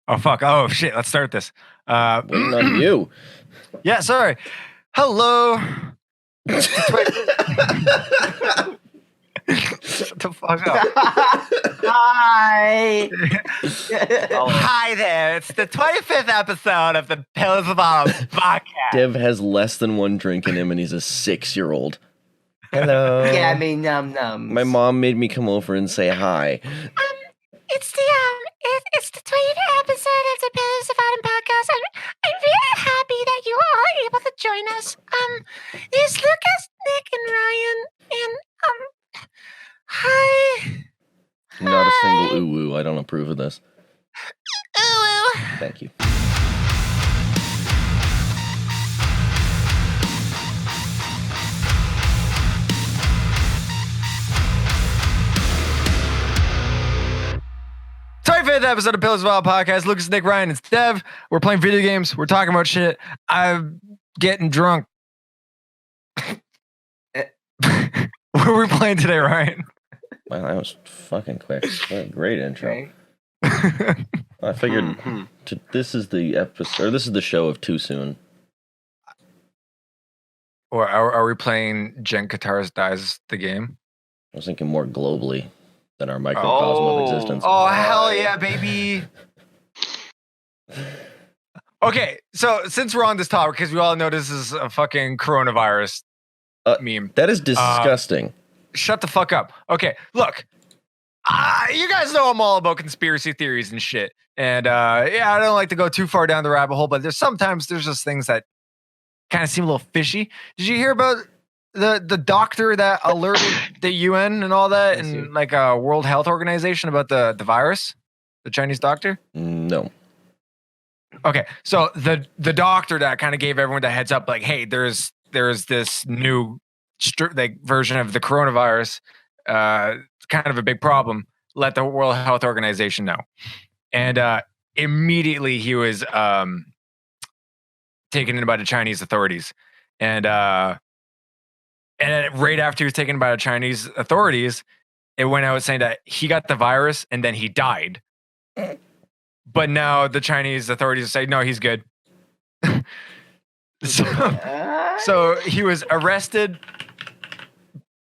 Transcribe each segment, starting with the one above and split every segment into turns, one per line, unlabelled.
Oh, fuck. Oh, shit. Let's start this.
Waiting on you.
Yeah, sorry. Hello. Shut the fuck up.
Hi.
Hi there. It's the 25th episode of the Pills of Autumn podcast.
Dev has less than one drink in him, and he's a 6-year-old. Hello.
Yeah, I mean, num.
My mom made me come over and say hi.
It's the 25th episode of the Pillars of Autumn podcast. I'm really happy that you all are able to join us. There's Lucas, Nick, and Ryan, and hi.
Not a single ooh-woo. I don't approve of this.
Ooh.
Thank you.
Sorry for the episode of Pills of Autumn podcast. Lucas, Nick, Ryan, it's Dev. We're playing video games. We're talking about shit. I'm getting drunk. What are we playing today, Ryan?
Wow, that was fucking quick. What a great intro.
Right.
I figured this is the episode, or this is the show of Too Soon.
Or are we playing Jen Katars Dies the game?
I was thinking more globally than our microcosm of existence.
Oh, hell yeah, baby. Okay, so since we're on this topic, because we all know this is a fucking coronavirus meme.
That is disgusting.
Shut the fuck up. Okay, look. You guys know I'm all about conspiracy theories and shit. And yeah, I don't like to go too far down the rabbit hole, but there's just things that kind of seem a little fishy. Did you hear about the doctor that alerted the UN and all that and like a World Health Organization about the virus? The Chinese doctor?
No.
Okay, so the doctor that kind of gave everyone the heads up, like, hey, there's this new version of the coronavirus, kind of a big problem. Let the World Health Organization know. And immediately he was taken in by the Chinese authorities. And right after he was taken by the Chinese authorities, it went out saying that he got the virus and then he died. But now the Chinese authorities say, no, he's good. So he was arrested,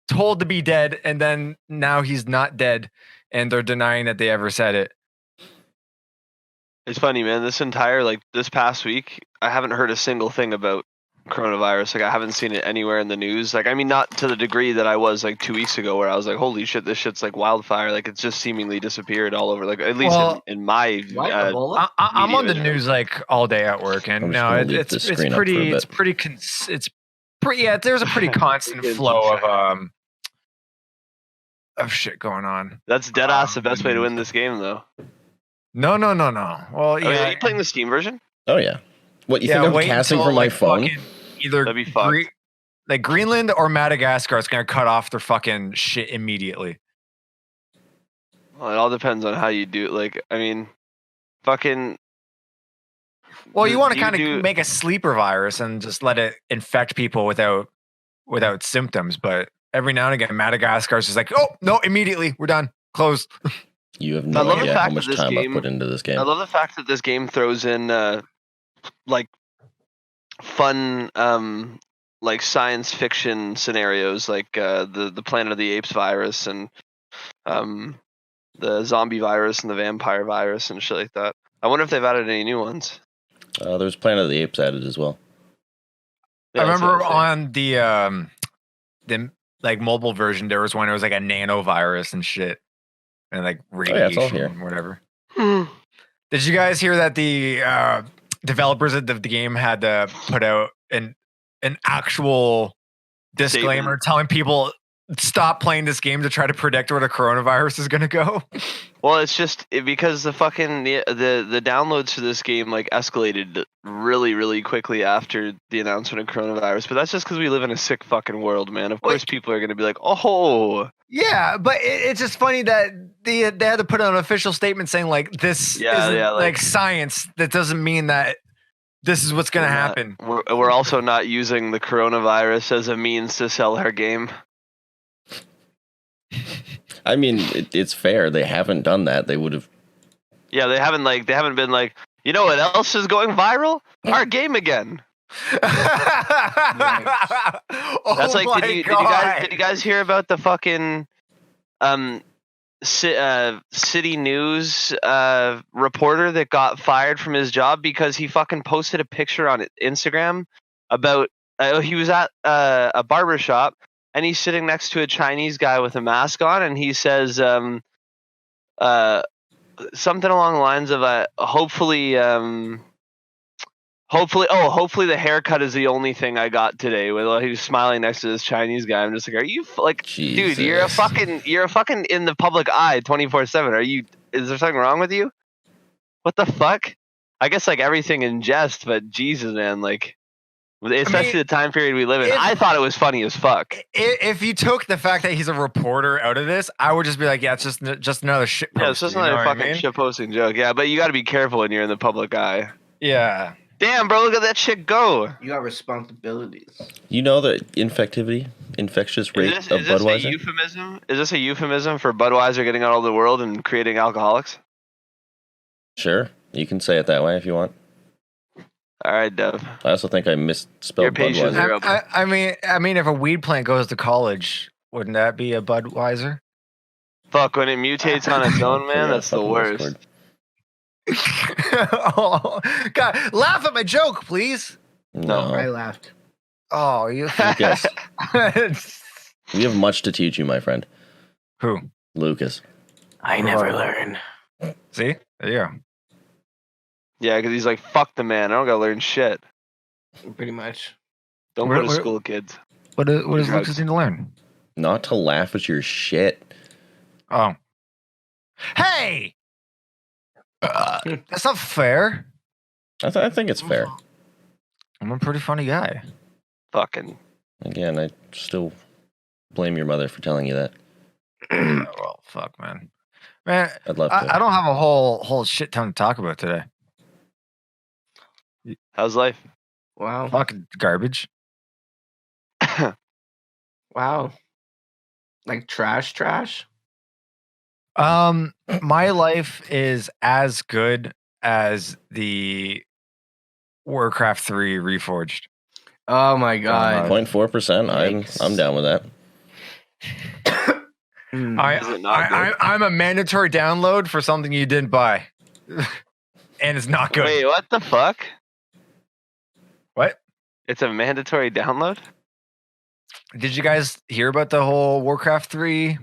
told to be dead, and then now he's not dead, and they're denying that they ever said it.
It's funny, man. This past week, I haven't heard a single thing about coronavirus. Like, I haven't seen it anywhere in the news. Like, I mean, not to the degree that I was like 2 weeks ago, where I was like, "Holy shit, this shit's like wildfire!" Like, it's just seemingly disappeared all over. Like, at least in my.
I'm on the news like all day at work, and no, it's pretty. Yeah, there's a pretty constant flow of shit going on.
That's dead ass the best way to win this game, though.
No. Well, yeah.
Are you playing the Steam version?
Oh yeah. What, you think I'm casting from my phone?
Either like Greenland or Madagascar is going to cut off their fucking shit immediately.
Well, it all depends on how you do it. Like, I mean, fucking.
Well, you want to kind of make a sleeper virus and just let it infect people without symptoms. But every now and again, Madagascar is just like, oh, no, immediately. We're done. Closed.
You have no idea how much time I've put into this game.
I love the fact that this game throws in like fun like science fiction scenarios, like the Planet of the Apes virus and the zombie virus and the vampire virus and shit like that. I wonder if they've added any new ones.
There's Planet of the Apes added as well.
Yeah, I remember on the like mobile version, there was one. It was like a nanovirus and shit, and like radiation and whatever. Did you guys hear that the developers of the game had to put out an actual disclaimer telling people stop playing this game to try to predict where the coronavirus is going to go?
Well, it's just because the fucking the downloads for this game like escalated really, really quickly after the announcement of coronavirus. But that's just because we live in a sick fucking world, man. Of course, people are going to be like, "Oh,
yeah." But it's just funny that they had to put out an official statement saying like this isn't like science. That doesn't mean that this is what's going to happen.
We're also not using the coronavirus as a means to sell our game.
I mean, it's fair. They haven't done that. They would have
Yeah, they haven't been like, you know what else is going viral? Our game again. That's like, did you guys hear about the fucking City News reporter that got fired from his job because he fucking posted a picture on Instagram about he was at a barber shop and he's sitting next to a Chinese guy with a mask on, and he says something along the lines of hopefully the haircut is the only thing I got today. While he was smiling next to this Chinese guy, I'm just like, are you
Jesus.
dude? You're a fucking in the public eye 24/7. Is there something wrong with you? What the fuck? I guess like everything in jest, but Jesus, man, like, especially the time period we live in. I thought it was funny as fuck.
If you took the fact that he's a reporter out of this, I would just be like, yeah, it's just another shit post.
Yeah, it's just another fucking shit posting joke. Yeah, but you got to be careful when you're in the public eye.
Yeah.
Damn, bro, look at that shit go.
You got responsibilities.
You know the infectious rate of Budweiser?
Is this a euphemism for Budweiser getting out of the world and creating alcoholics?
Sure. You can say it that way if you want.
All right, Dev.
I also think I misspelled
Your patience
Budweiser.
I mean, if a weed plant goes to college, wouldn't that be a Budweiser?
Fuck, when it mutates on its own, man, that's the worst.
Oh, God, laugh at my joke, please.
No.
I laughed.
Oh, you.
Lucas. We have much to teach you, my friend.
Who?
Lucas.
I never learn.
See? There you go.
Yeah, because he's like, fuck the man. I don't gotta learn shit.
Pretty much.
Don't go to school, kids.
What does Lucas need to learn?
Not to laugh at your shit.
Oh. Hey! That's not fair.
I think it's fair.
I'm a pretty funny guy.
Fucking.
Again, I still blame your mother for telling you that.
Well, fuck, man. Man,
I'd love to.
I don't have a whole shit ton to talk about today.
How's life?
Wow.
Fucking garbage.
Wow. Like trash?
My life is as good as the Warcraft 3 Reforged.
Oh my god.
0.4%. I'm down with that.
I'm a mandatory download for something you didn't buy. And it's not good.
Wait, what the fuck?
What?
It's a mandatory download?
Did you guys hear about the whole Warcraft 3?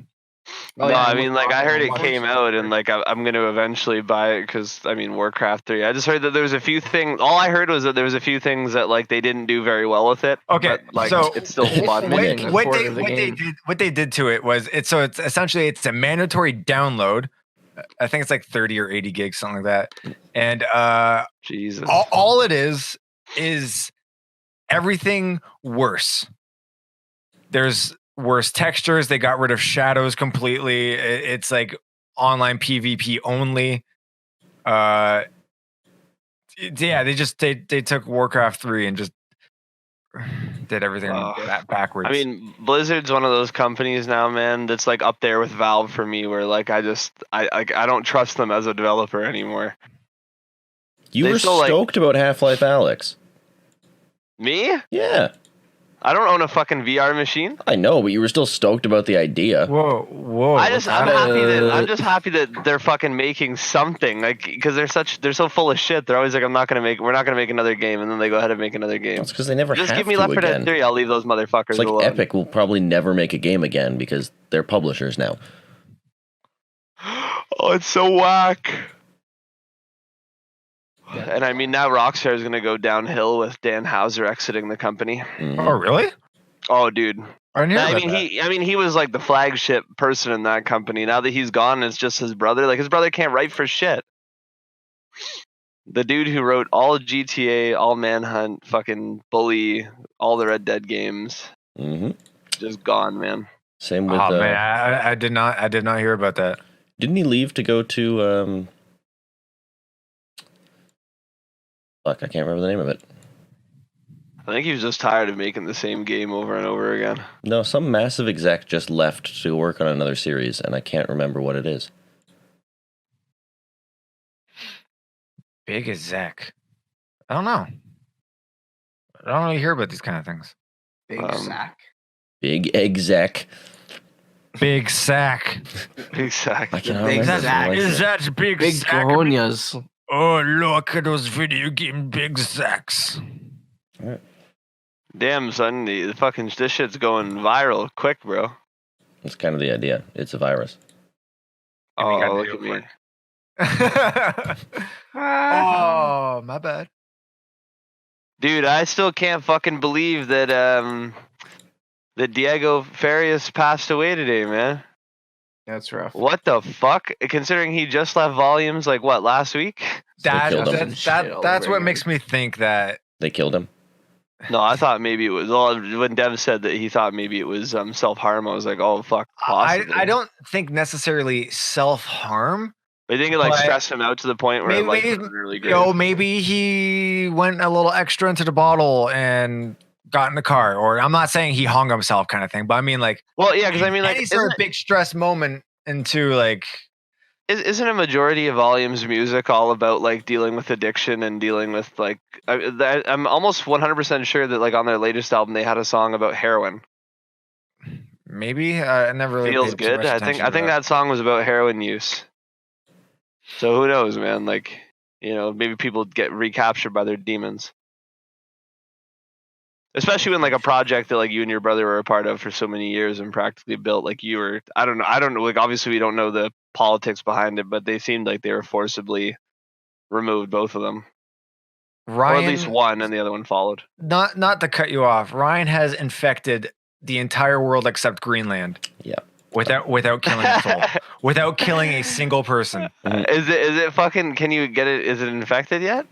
No, yeah, I mean, like, I heard it came out, and like, I'm going to eventually buy it because, I mean, Warcraft 3. I just heard that there was a few things. All I heard was that there was a few things that like they didn't do very well with it.
Okay,
but, like,
so
it's still fun.
What they did to it was it's essentially it's a mandatory download. I think it's like 30 or 80 gigs, something like that. And
Jesus,
all it is everything worse. There's worse textures. They got rid of shadows completely. It's like online PvP only. Yeah, they took Warcraft 3 and just did everything backwards.
I mean, Blizzard's one of those companies now, man, that's like up there with Valve for me, where like I don't trust them as a developer anymore.
You were stoked about Half-Life Alyx.
Me?
Yeah.
I don't own a fucking VR machine.
I know, but you were still stoked about the idea.
Whoa!
I'm just happy that they're fucking making something, like, because they're so full of shit. They're always like, we're not gonna make another game, and then they go ahead and make another game.
That's because they never
just
have
give me
to
Left 4 Dead
again.
3. I'll leave those motherfuckers
it's like
alone.
Epic will probably never make a game again because they're publishers now.
Oh, it's so whack. And I mean, now Rockstar is going to go downhill with Dan Houser exiting the company.
Mm.
Oh, really?
Oh, dude.
I
mean, he was like the flagship person in that company. Now that he's gone, it's just his brother. Like, his brother can't write for shit. The dude who wrote all GTA, all Manhunt, fucking Bully, all the Red Dead games, just gone, man.
Same with.
Oh man, I did not hear about that.
Didn't he leave to go to? Fuck, I can't remember the name of it.
I think he was just tired of making the same game over and over again.
No, some massive exec just left to work on another series, and I can't remember what it is.
Big exec. I don't know. I don't really hear about these kind of things.
Big sack.
Big exec.
Big sack.
Big sack.
I cannot
big
remember.
sack.
Is that big sack?
cojones.
Oh, look at those video game big sacks.
All right.
Damn, son, the fucking this shit's going viral quick, bro.
That's kind of the idea. It's a virus.
Oh, look at me.
Oh, my bad.
Dude, I still can't fucking believe that that Diego Farias passed away today, man.
That's rough.
What the fuck? Considering he just left Volumes like what, last week?
Killed him.
That's what makes me think that
They killed him.
No, I thought maybe it was when Dev said that he thought maybe it was self-harm. I was like, oh fuck, possibly.
I don't think necessarily self-harm.
I think it like stressed him out to the point where
maybe,
it wasn't really great.
Maybe he went a little extra into the bottle and got in the car, or I'm not saying he hung himself kind of thing, but I mean like,
well, yeah, because I mean like
any sort of big stress moment into like,
isn't a majority of Volumes music all about like dealing with addiction and dealing with like I'm almost 100% sure that like on their latest album they had a song about heroin.
Maybe I never really
Feels
paid too
good.
much
I think
attention to
that song was about heroin use. So who knows, man? Like, you know, maybe people get recaptured by their demons. Especially when like a project that like you and your brother were a part of for so many years and practically built, like you were, I don't know, like obviously we don't know the politics behind it, but they seemed like they were forcibly removed, both of them. Ryan, or at least one, and the other one followed.
Not to cut you off, Ryan has infected the entire world except Greenland.
Yeah.
Without killing a soul. Without killing a single person.
Is it fucking, can you get it, is it infected yet?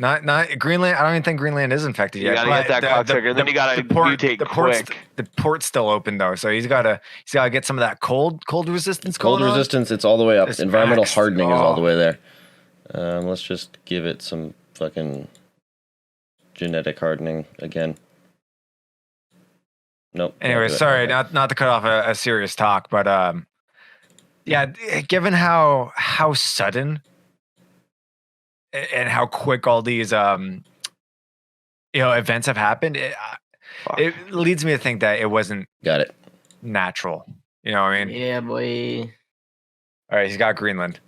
Not Greenland. I don't even think Greenland is infected yet.
You gotta get that cocksucker. Then you gotta mutate quick.
The port's still open though, so he's gotta get some of that cold resistance.
Cold resistance. It's all the way up. Environmental hardening is all the way there. Let's just give it some fucking genetic hardening again. Nope.
Anyway, sorry, not to cut off a serious talk, but yeah, given how sudden and how quick all these events have happened, it leads me to think that it wasn't natural. You know what I mean?
Yeah, boy.
All right, he's got Greenland.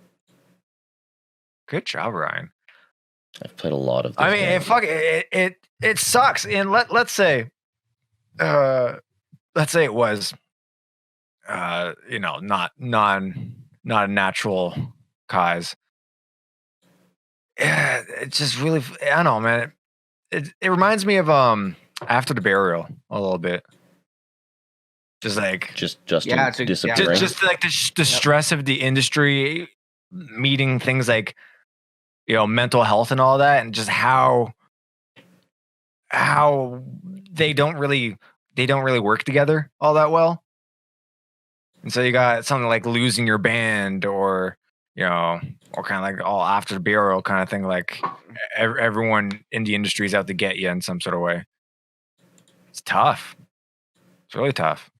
Good job, Ryan.
I've played a lot of.
I mean, it sucks. And let's say it was not a natural cause. Yeah, it's just really, I don't know, man. It reminds me of After the Burial a little bit. Just like
disappearing.
Just like the stress of the industry meeting things like mental health and all that, and just how they don't really work together all that well. And so you got something like losing your band, or or kind of like all After the Burial kind of thing. Like everyone in the industry is out to get you in some sort of way. It's tough. It's really tough.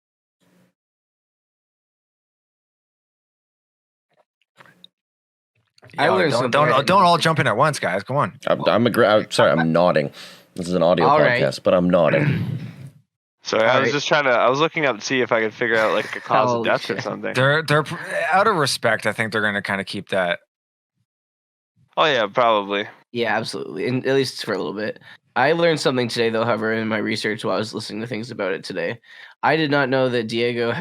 Don't all jump in at once, guys. Come on.
I'm nodding. This is an audio podcast, but I'm nodding.
Sorry, I was just I was looking up to see if I could figure out like a cause of death or something.
They're out of respect. I think they're going to kind of keep that.
Oh yeah, probably.
Yeah, absolutely, and at least for a little bit. I learned something today, though. However, in my research while I was listening to things about it today, I did not know that Diego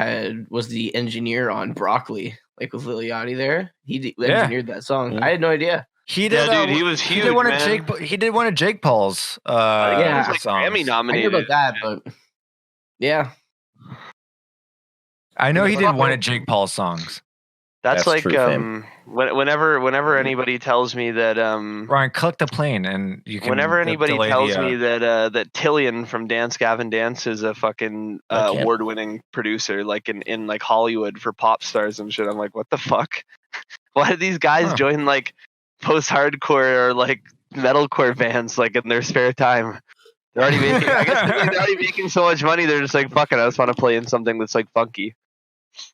was the engineer on Broccoli, like with Lil Yachty. There, he engineered that song. I had no idea.
He did.
Yeah, dude, he was huge.
He did one of Jake Paul's.
Songs. Grammy nominated.
I knew about that, but yeah,
I know he did one of Jake Paul's songs.
That's like true, whenever anybody tells me that
Ryan, click the plane and you can.
Whenever anybody tells me that Tillian from Dance Gavin Dance is a fucking award-winning producer, like in like Hollywood for pop stars and shit, I'm like, what the fuck? Why do these guys join like post-hardcore or like metalcore bands like in their spare time? They're already making. I guess they're already making so much money. They're just like, fuck it, I just want to play in something that's like funky.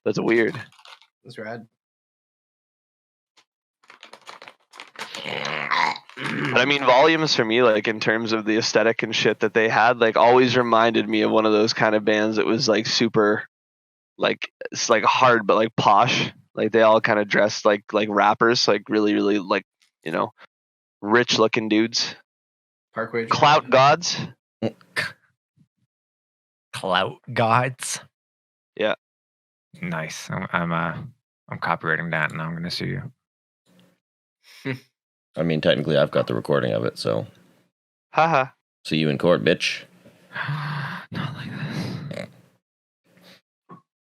That's weird.
That's rad.
But I mean, Volumes for me, like in terms of the aesthetic and shit that they had, like always reminded me of one of those kind of bands that was like super, like it's like hard but like posh. Like they all kind of dressed like rappers, like really like rich looking dudes.
Parkway Drive.
Clout gods.
Clout gods.
Yeah.
Nice. I'm copywriting that, and I'm gonna sue you.
I mean, technically, I've got the recording of it, so.
Haha.
See you in court, bitch.
Not like this.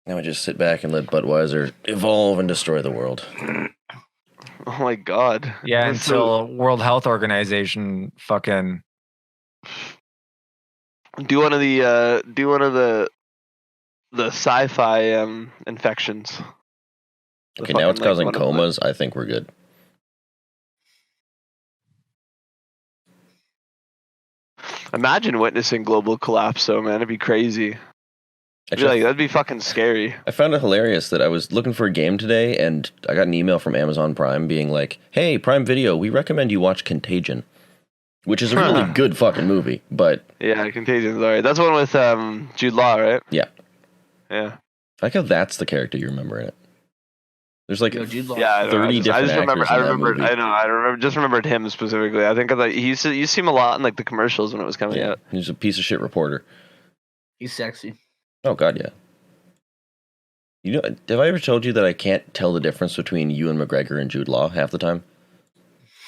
Now I just sit back and let Budweiser evolve and destroy the world.
Oh my god.
Yeah, until World Health Organization fucking
do one of the sci-fi infections.
Okay, now it's causing comas. I think we're good.
Imagine witnessing global collapse, though, man. It'd be crazy. Actually, that'd be fucking scary.
I found it hilarious that I was looking for a game today, and I got an email from Amazon Prime being like, "Hey, Prime Video, we recommend you watch Contagion," which is a really good fucking movie. But
yeah, Contagion's alright. That's the one with Jude Law, right?
Yeah.
Yeah.
I like how that's the character you remember in it. There's like 30 different
I just remembered him specifically. I think you see him a lot in like the commercials when it was coming out.
He's a piece of shit reporter.
He's sexy.
Oh god, yeah. You know, have I ever told you that I can't tell the difference between Ewan McGregor and Jude Law half the time?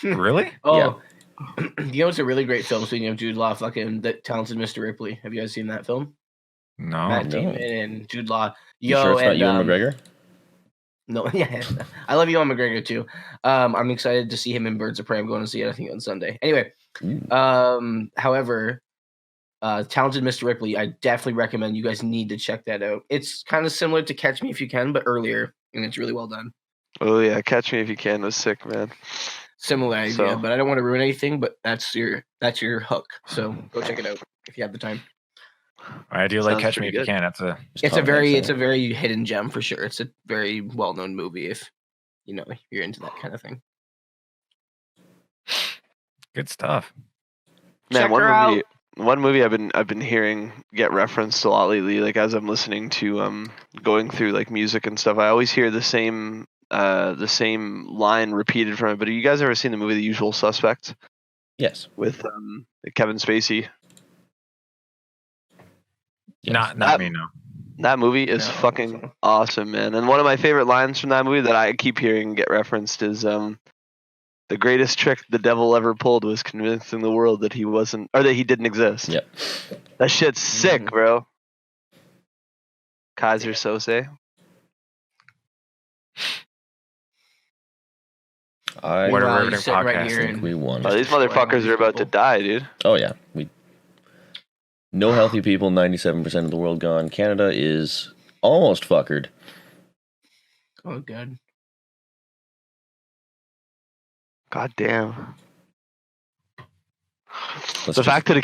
Really?
Oh, yeah. You know, it's a really great film. Speaking of Jude Law, fucking The Talented Mr. Ripley. Have you guys seen that film?
No.
Matt Damon and Jude Law.
You sure it's not Ewan McGregor?
No, yeah, I love Ewan McGregor too. I'm excited to see him in Birds of Prey. I'm going to see it, I think, on Sunday. Anyway, however, Talented Mr. Ripley, I definitely recommend you guys need to check that out. It's kind of similar to Catch Me If You Can, but earlier, and it's really well done.
Oh yeah, Catch Me If You Can was sick, man.
Similar idea, but I don't want to ruin anything. But that's your hook. So go check it out if you have the time.
I do like Catch Me If You Can.
It's a very hidden gem for sure. It's a very well known movie if you're into that kind of thing.
Good stuff.
Man, one movie I've been hearing get referenced a lot lately. Like as I'm listening to going through like music and stuff, I always hear the same line repeated from it. But have you guys ever seen the movie The Usual Suspect?
Yes.
With Kevin Spacey.
Yes. Not me, no.
That movie is fucking awesome, man. And one of my favorite lines from that movie that I keep hearing get referenced is the greatest trick the devil ever pulled was convincing the world that he didn't exist.
Yep.
That shit's sick, bro. Kaiser Sose.
What a riveting podcast.
Right here
I think we won.
Oh, these motherfuckers are about to die, dude.
Oh yeah. No healthy people, 97% of the world gone. Canada is almost fuckered.
Oh, good.
God damn. The fact that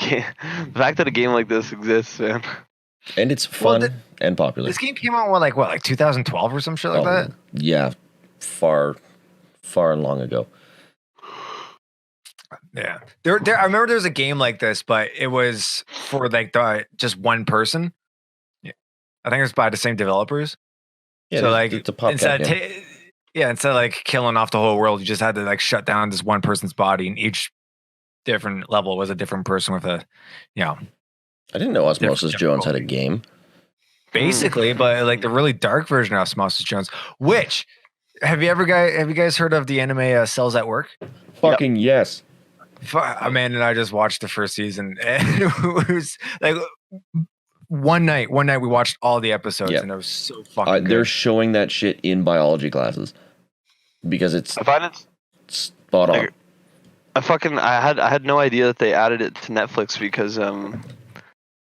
a game like this exists, man.
And it's fun and popular.
This game came out like 2012 or some shit like that?
Yeah. Far and long ago.
Yeah, I remember there was a game like this, but it was for like just one person. Yeah. I think it was by the same developers.
Yeah,
so like
it's a pop
instead of like killing off the whole world, you just had to like shut down this one person's body, and each different level was a different person with a,
I didn't know Osmosis Jones had a game.
Basically, but like the really dark version of Osmosis Jones. Which have you guys heard of the anime Cells at Work?
Fucking yes.
Amanda and I just watched the first season, and it was like one night we watched all the episodes, and it was so fucking good.
They're showing that shit in biology classes because I find it spot on.
I had no idea that they added it to Netflix because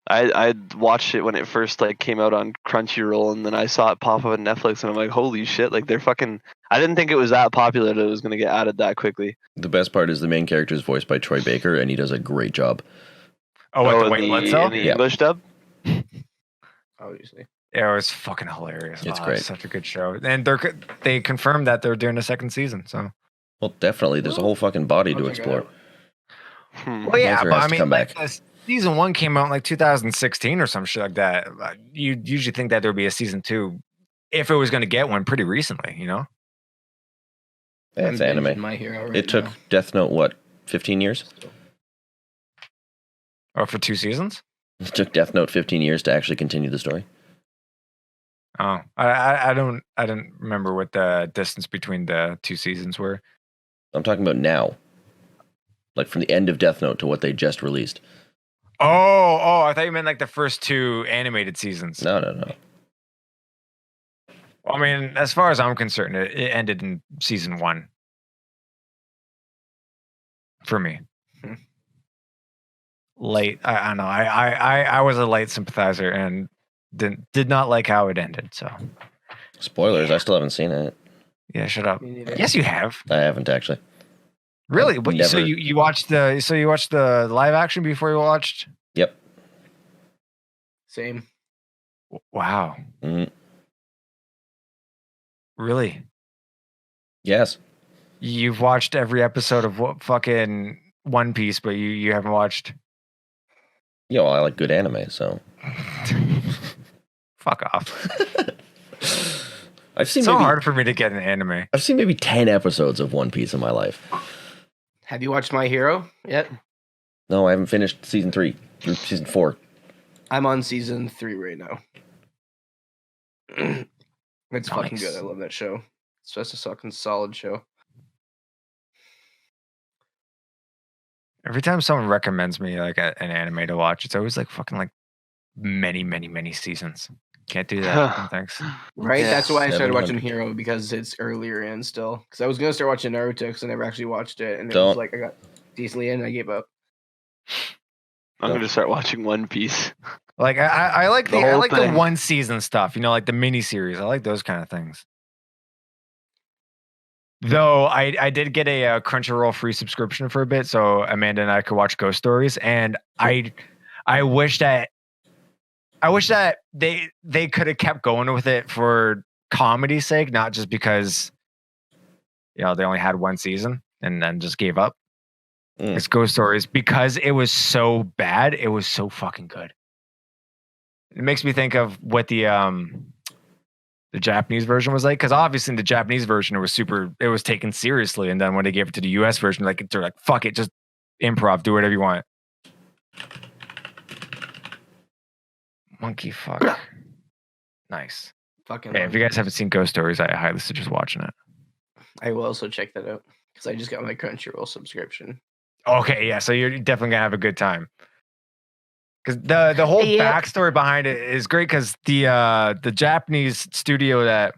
I watched it when it first like came out on Crunchyroll, and then I saw it pop up on Netflix, and I'm like, holy shit! Like they're fucking. I didn't think it was that popular that it was going to get added that quickly.
The best part is the main character is voiced by Troy Baker, and he does a great job.
The White Blood Cell?
In the English dub?
Obviously.
Yeah, it was fucking hilarious.
It's great.
Such a good show. And they confirmed that they're doing a second season, so
Well, definitely. There's a whole fucking body to explore.
Well, yeah, but I mean, like, season 1 came out in like 2016 or some shit like that. You usually think that there'd be a season 2 if it was going to get one pretty recently, you know?
Yeah, it's anime.
My Hero
it took Death Note, what, 15 years?
Oh, for 2 seasons?
It took Death Note 15 years to actually continue the story.
Oh, I don't remember what the distance between the 2 seasons were.
I'm talking about now. Like from the end of Death Note to what they just released.
Oh, I thought you meant like the first 2 animated seasons.
No.
Well, I mean, as far as I'm concerned, it ended in season 1. For me. Late. I don't know. I was a late sympathizer and did not like how it ended, so.
Spoilers, I still haven't seen it.
Yeah, shut up. Yes, you have.
I haven't actually.
Really? But so you watched the live action before you watched?
Yep.
Same.
Wow.
Mm.
Really?
Yes.
You've watched every episode of what fucking One Piece, but you haven't watched.
Yeah, well, I like good anime, so.
Fuck off.
I've seen
so hard for me to get an anime.
I've seen maybe 10 episodes of One Piece in my life.
Have you watched My Hero yet?
No, I haven't finished season 3 through season 4.
I'm on season 3 right now. It's fucking good. I love that show. It's just a fucking solid show.
Every time someone recommends me like an anime to watch, it's always like fucking like many seasons. Can't do that. No, thanks.
Right? Yeah, that's why I started watching Hero, because it's earlier in still. Because I was going to start watching Naruto because I never actually watched it. And it was like I got decently in and I gave up.
I'm going to start watching One Piece.
Like I like the one season stuff, you know, like the mini series. I like those kind of things. Though I did get a Crunchyroll free subscription for a bit, so Amanda and I could watch Ghost Stories, and I wish that they could have kept going with it for comedy's sake, not just because they only had one season and then just gave up. It's Ghost Stories, because it was so bad, it was so fucking good. It makes me think of what the Japanese version was like, because obviously in the Japanese version it was taken seriously, and then when they gave it to the US version, like they're like, fuck it, just improv, do whatever you want. Monkey fuck. Nice.
Fucking
if you guys haven't seen Ghost Stories, I highly suggest watching it.
I will also check that out, because I just got my Crunchyroll subscription.
Okay, yeah, so you're definitely gonna have a good time. Because the whole backstory behind it is great, because the Japanese studio that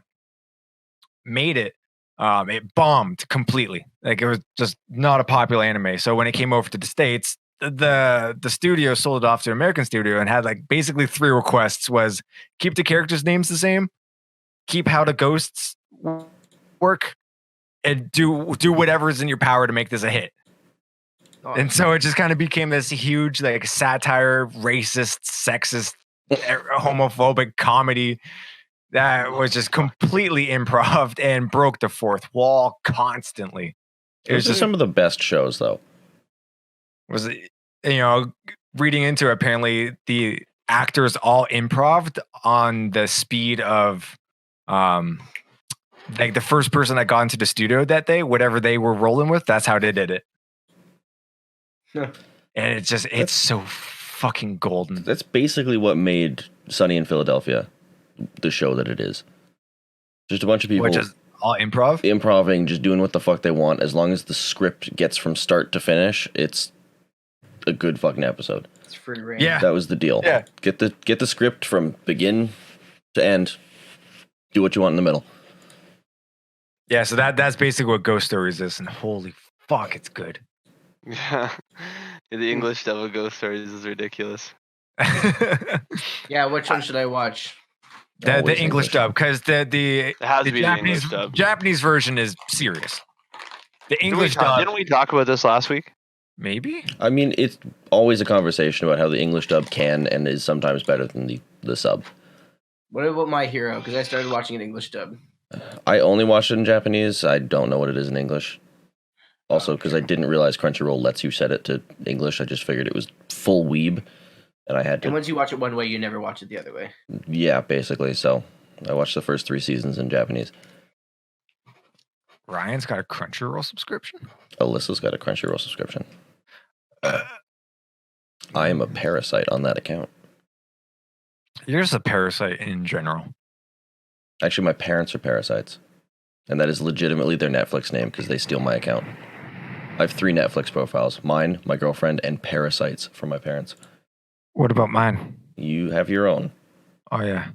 made it, it bombed completely. Like, it was just not a popular anime. So when it came over to the States, the studio sold it off to an American studio and had like basically 3 requests: was keep the characters' names the same, keep how the ghosts work, and do whatever's in your power to make this a hit. And so it just kind of became this huge like satire, racist, sexist, homophobic comedy that was just completely improv and broke the fourth wall constantly.
It was just some of the best shows, though.
Was it, reading into it, apparently the actors all improved on the speed of like the first person that got into the studio that day, whatever they were rolling with, that's how they did it. And it's so fucking golden.
That's basically what made Sunny in Philadelphia the show that it is. Just a bunch of people
just all
improving, just doing what the fuck they want. As long as the script gets from start to finish, it's a good fucking episode.
It's free reign.
Yeah,
that was the deal.
Yeah,
get the script from begin to end. Do what you want in the middle.
Yeah, so that's basically what Ghost Stories is, and holy fuck, it's good.
Yeah, the English dub of Ghost Stories is ridiculous.
Yeah, which one should I watch?
The English dub, because the
Japanese
Japanese version is serious. The English dub.
Didn't we talk about this last week?
Maybe.
I mean, it's always a conversation about how the English dub can and is sometimes better than the sub.
What about My Hero? Because I started watching an English dub.
I only watched it in Japanese. I don't know what it is in English. Also, because I didn't realize Crunchyroll lets you set it to English. I just figured it was full weeb, and I had to.
And once you watch it one way, you never watch it the other way.
Yeah, basically. So I watched the first 3 seasons in Japanese.
Ryan's got a Crunchyroll subscription.
Alyssa's got a Crunchyroll subscription. I am a parasite on that account.
You're just a parasite in general.
Actually, my parents are parasites. And that is legitimately their Netflix name because they steal my account. I have 3 Netflix profiles. Mine, my girlfriend, and parasites from my parents.
What about mine?
You have your own.
Oh, yeah.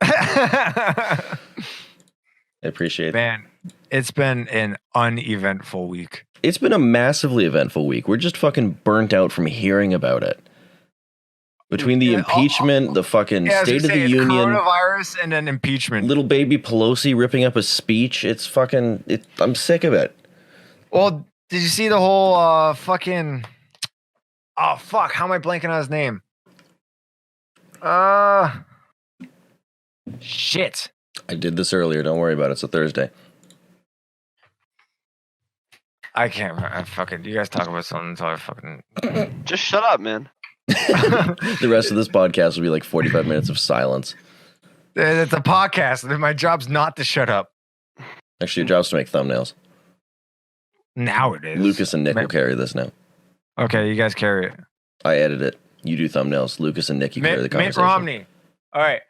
I appreciate it.
Man, it's been an uneventful week.
It's been a massively eventful week. We're just fucking burnt out from hearing about it. Between the impeachment, the fucking State of the Union,
coronavirus, and then impeachment.
Little baby Pelosi ripping up a speech. It's fucking. I'm sick of it.
Well, did you see the whole fucking? Oh fuck! How am I blanking on his name? Shit.
I did this earlier. Don't worry about it. It's a Thursday.
I can't. I fucking. You guys talk about something until I fucking.
Just shut up, man.
The rest of this podcast will be like 45 minutes of silence.
It's a podcast. My job's not to shut up.
Actually, your job's to make thumbnails.
Now it is.
Lucas and Nick will carry this now.
Okay, you guys carry it.
I edit it. You do thumbnails. Lucas and Nick, you carry the conversation.
Mitt Romney. All right.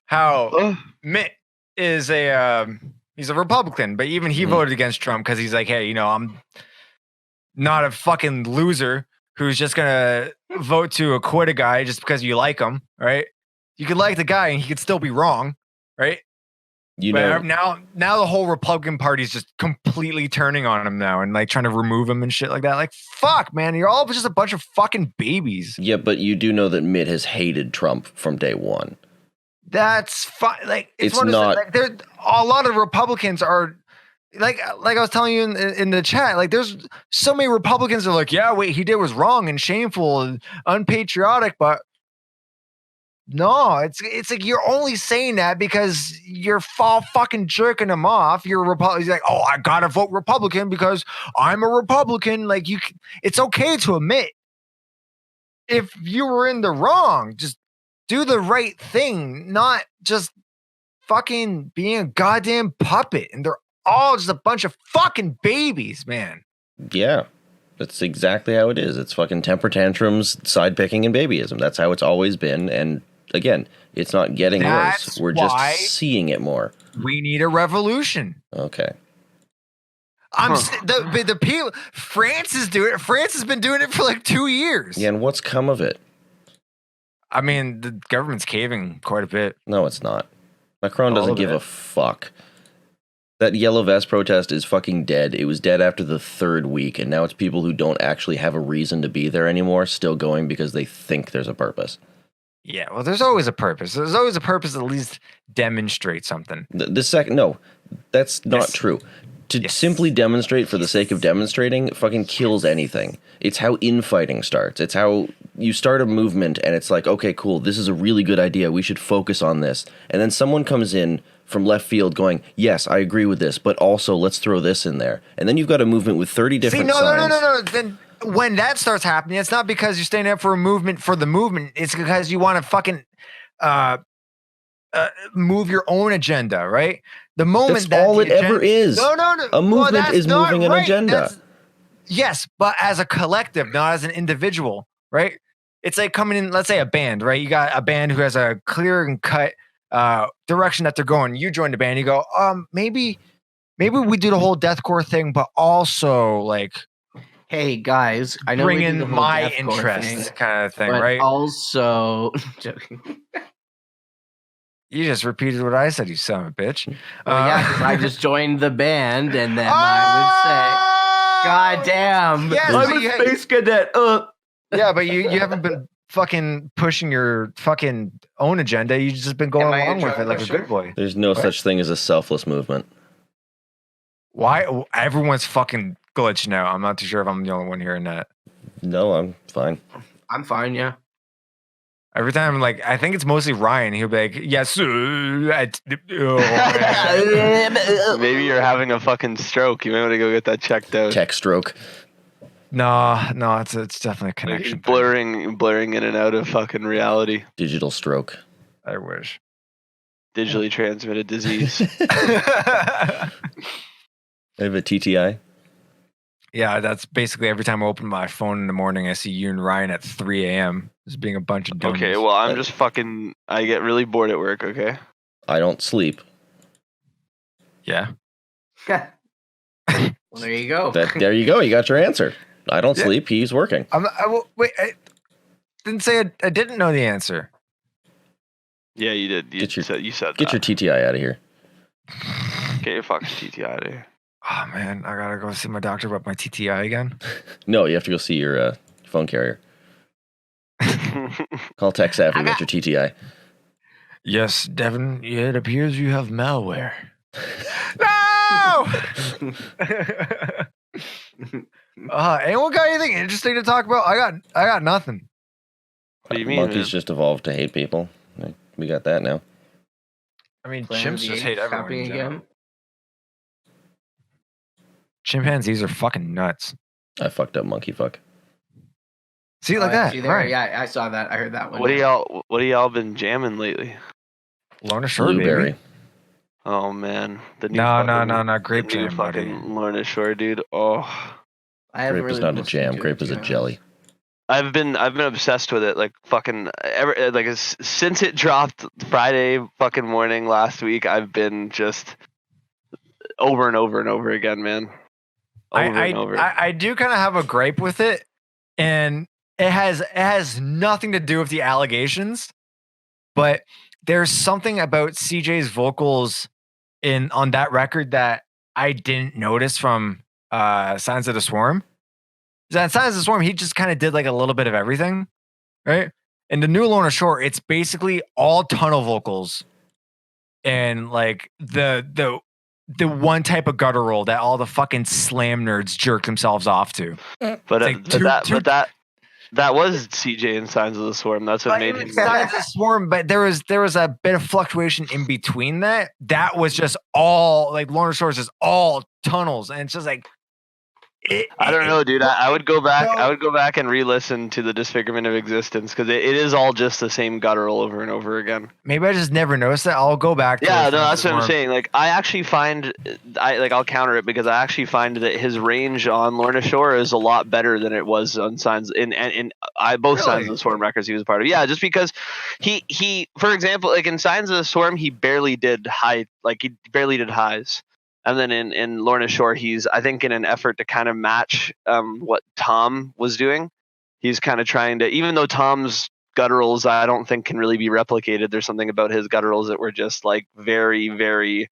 How Mitt is he's a Republican, but even he voted against Trump because he's like, hey, I'm not a fucking loser who's just gonna vote to acquit a guy just because you like him, right? You could like the guy and he could still be wrong, right? But now the whole Republican Party is just completely turning on him now and like trying to remove him and shit like that. Like, fuck, man, you're all just a bunch of fucking babies.
Yeah, but you do know that Mitt has hated Trump from day one.
That's fine. Like,
it's not.
Like, there, a lot of Republicans are. Like I was telling you in the chat, like there's so many Republicans that are like, yeah, wait, he did was wrong and shameful and unpatriotic, but no, it's like you're only saying that because you're fucking jerking him off. You're a Republican. He's like, oh, I gotta vote Republican because I'm a Republican. Like it's okay to admit if you were in the wrong. Just do the right thing, not just fucking being a goddamn puppet. And they're all just a bunch of fucking babies, man.
Yeah, that's exactly how it is. It's fucking temper tantrums, side picking, and babyism. That's how it's always been. And again, it's not getting worse. We're just seeing it more.
We need a revolution.
Okay.
The people. France is doing it. France has been doing it for like 2 years.
Yeah, and what's come of it?
I mean, the government's caving quite a bit.
No, it's not. Macron doesn't give a fuck. That yellow vest protest is fucking dead. It was dead after the 3rd week, and now it's people who don't actually have a reason to be there anymore still going because they think there's a purpose.
Yeah, well, there's always a purpose. There's always a purpose to at least demonstrate something.
No, that's not true. To simply demonstrate for the sake of demonstrating fucking kills anything. It's how infighting starts. It's how you start a movement and it's like, okay, cool, this is a really good idea. We should focus on this. And then someone comes in from left field going, yes, I agree with this, but also let's throw this in there. And then you've got a movement with 30 different signs.
No. Then when that starts happening, it's not because you're standing up for a movement for the movement. It's because you want to fucking move your own agenda, right? The moment
that's all it ever is.
No.
A movement is moving an agenda.
Yes, but as a collective, not as an individual, right? It's like coming in, let's say a band, right? You got a band who has a clear and cut direction that they're going. You join the band, you go, maybe we do the whole deathcore thing, but also like,
hey guys, I know
bring in my interests, kind of thing, right?
Also, joking.
You just repeated what I said, you son of a bitch.
Well, yeah, because I just joined the band, and then I would say, God damn, I'm a space cadet.
Yeah, but you haven't been fucking pushing your fucking own agenda. You've just been going along with it like a good boy.
There's no such thing as a selfless movement.
Why? Everyone's fucking glitched now. I'm not too sure if I'm the only one hearing that.
No, I'm fine.
I'm fine, yeah.
Every time, like, I think it's mostly Ryan. He'll be like, yes.
Maybe you're having a fucking stroke. You might want to go get that checked out.
Tech stroke.
No, it's definitely a connection.
Like blurring in and out of fucking reality.
Digital stroke.
I wish.
Digitally transmitted disease.
I have a TTI.
Yeah, that's basically every time I open my phone in the morning, I see you and Ryan at 3 a.m. just being a bunch of dummies.
Okay, well, I'm just fucking... I get really bored at work, okay?
I don't sleep.
Yeah.
Well, there you go.
There you go. You got your answer. I don't sleep. He's working.
Wait, I didn't say I didn't know the answer.
Yeah, you did. You said that.
Get your TTI out of here.
Get your fucking TTI out of here.
Oh, man, I gotta go see my doctor about my TTI again.
No, you have to go see your phone carrier. Call Tech Savvy and get your TTI.
Yes, Devin, it appears you have malware. No! Anyone got anything interesting to talk about? I got nothing.
What do you mean?
Monkeys just evolved to hate people. We got that now.
I mean, chimps just hate everyone.
Again.
Chimpanzees are fucking nuts.
I fucked up monkey fuck.
See, like that. Right.
Yeah, I saw that. I heard that one.
What do y'all been jamming lately?
Lorna Shore,
Blueberry.
baby.
Oh man, the new
no, grape jam,
fucking
buddy.
Lorna Shore, dude. Oh,
Grape is not a jam. Grape is a jelly.
I've been obsessed with it, like fucking since it dropped Friday fucking morning last week. I've been just over and over and over again, man.
I do kind of have a gripe with it, and it has nothing to do with the allegations, but there's something about CJ's vocals on that record that I didn't notice from Signs of the Swarm. On Signs of the Swarm, he just kind of did like a little bit of everything, right? In the new Lorna Shore, it's basically all tunnel vocals and like the one type of guttural that all the fucking slam nerds jerk themselves off to.
That was CJ in Signs of the Swarm. That's what made him.
Signs of the Swarm, but there was a bit of fluctuation in between that. That was just all like Lorna Shore's is all tunnels, and it's just like.
I don't know, dude. I would go back. I would go back and re-listen to the Disfigurement of Existence because it is all just the same guttural over and over again.
Maybe I just never noticed that. I'll go back.
Yeah, no, that's what I'm saying. Like, I actually find, I'll counter it because I actually find that his range on Lorna Shore is a lot better than it was on Signs both Signs of the Swarm records he was a part of. Yeah, just because he, for example, like in Signs of the Swarm, he barely did highs. And then in Lorna Shore, he's, I think, in an effort to kind of match what Tom was doing, he's kind of trying to, even though Tom's gutturals, I don't think can really be replicated. There's something about his gutturals that were just like very, very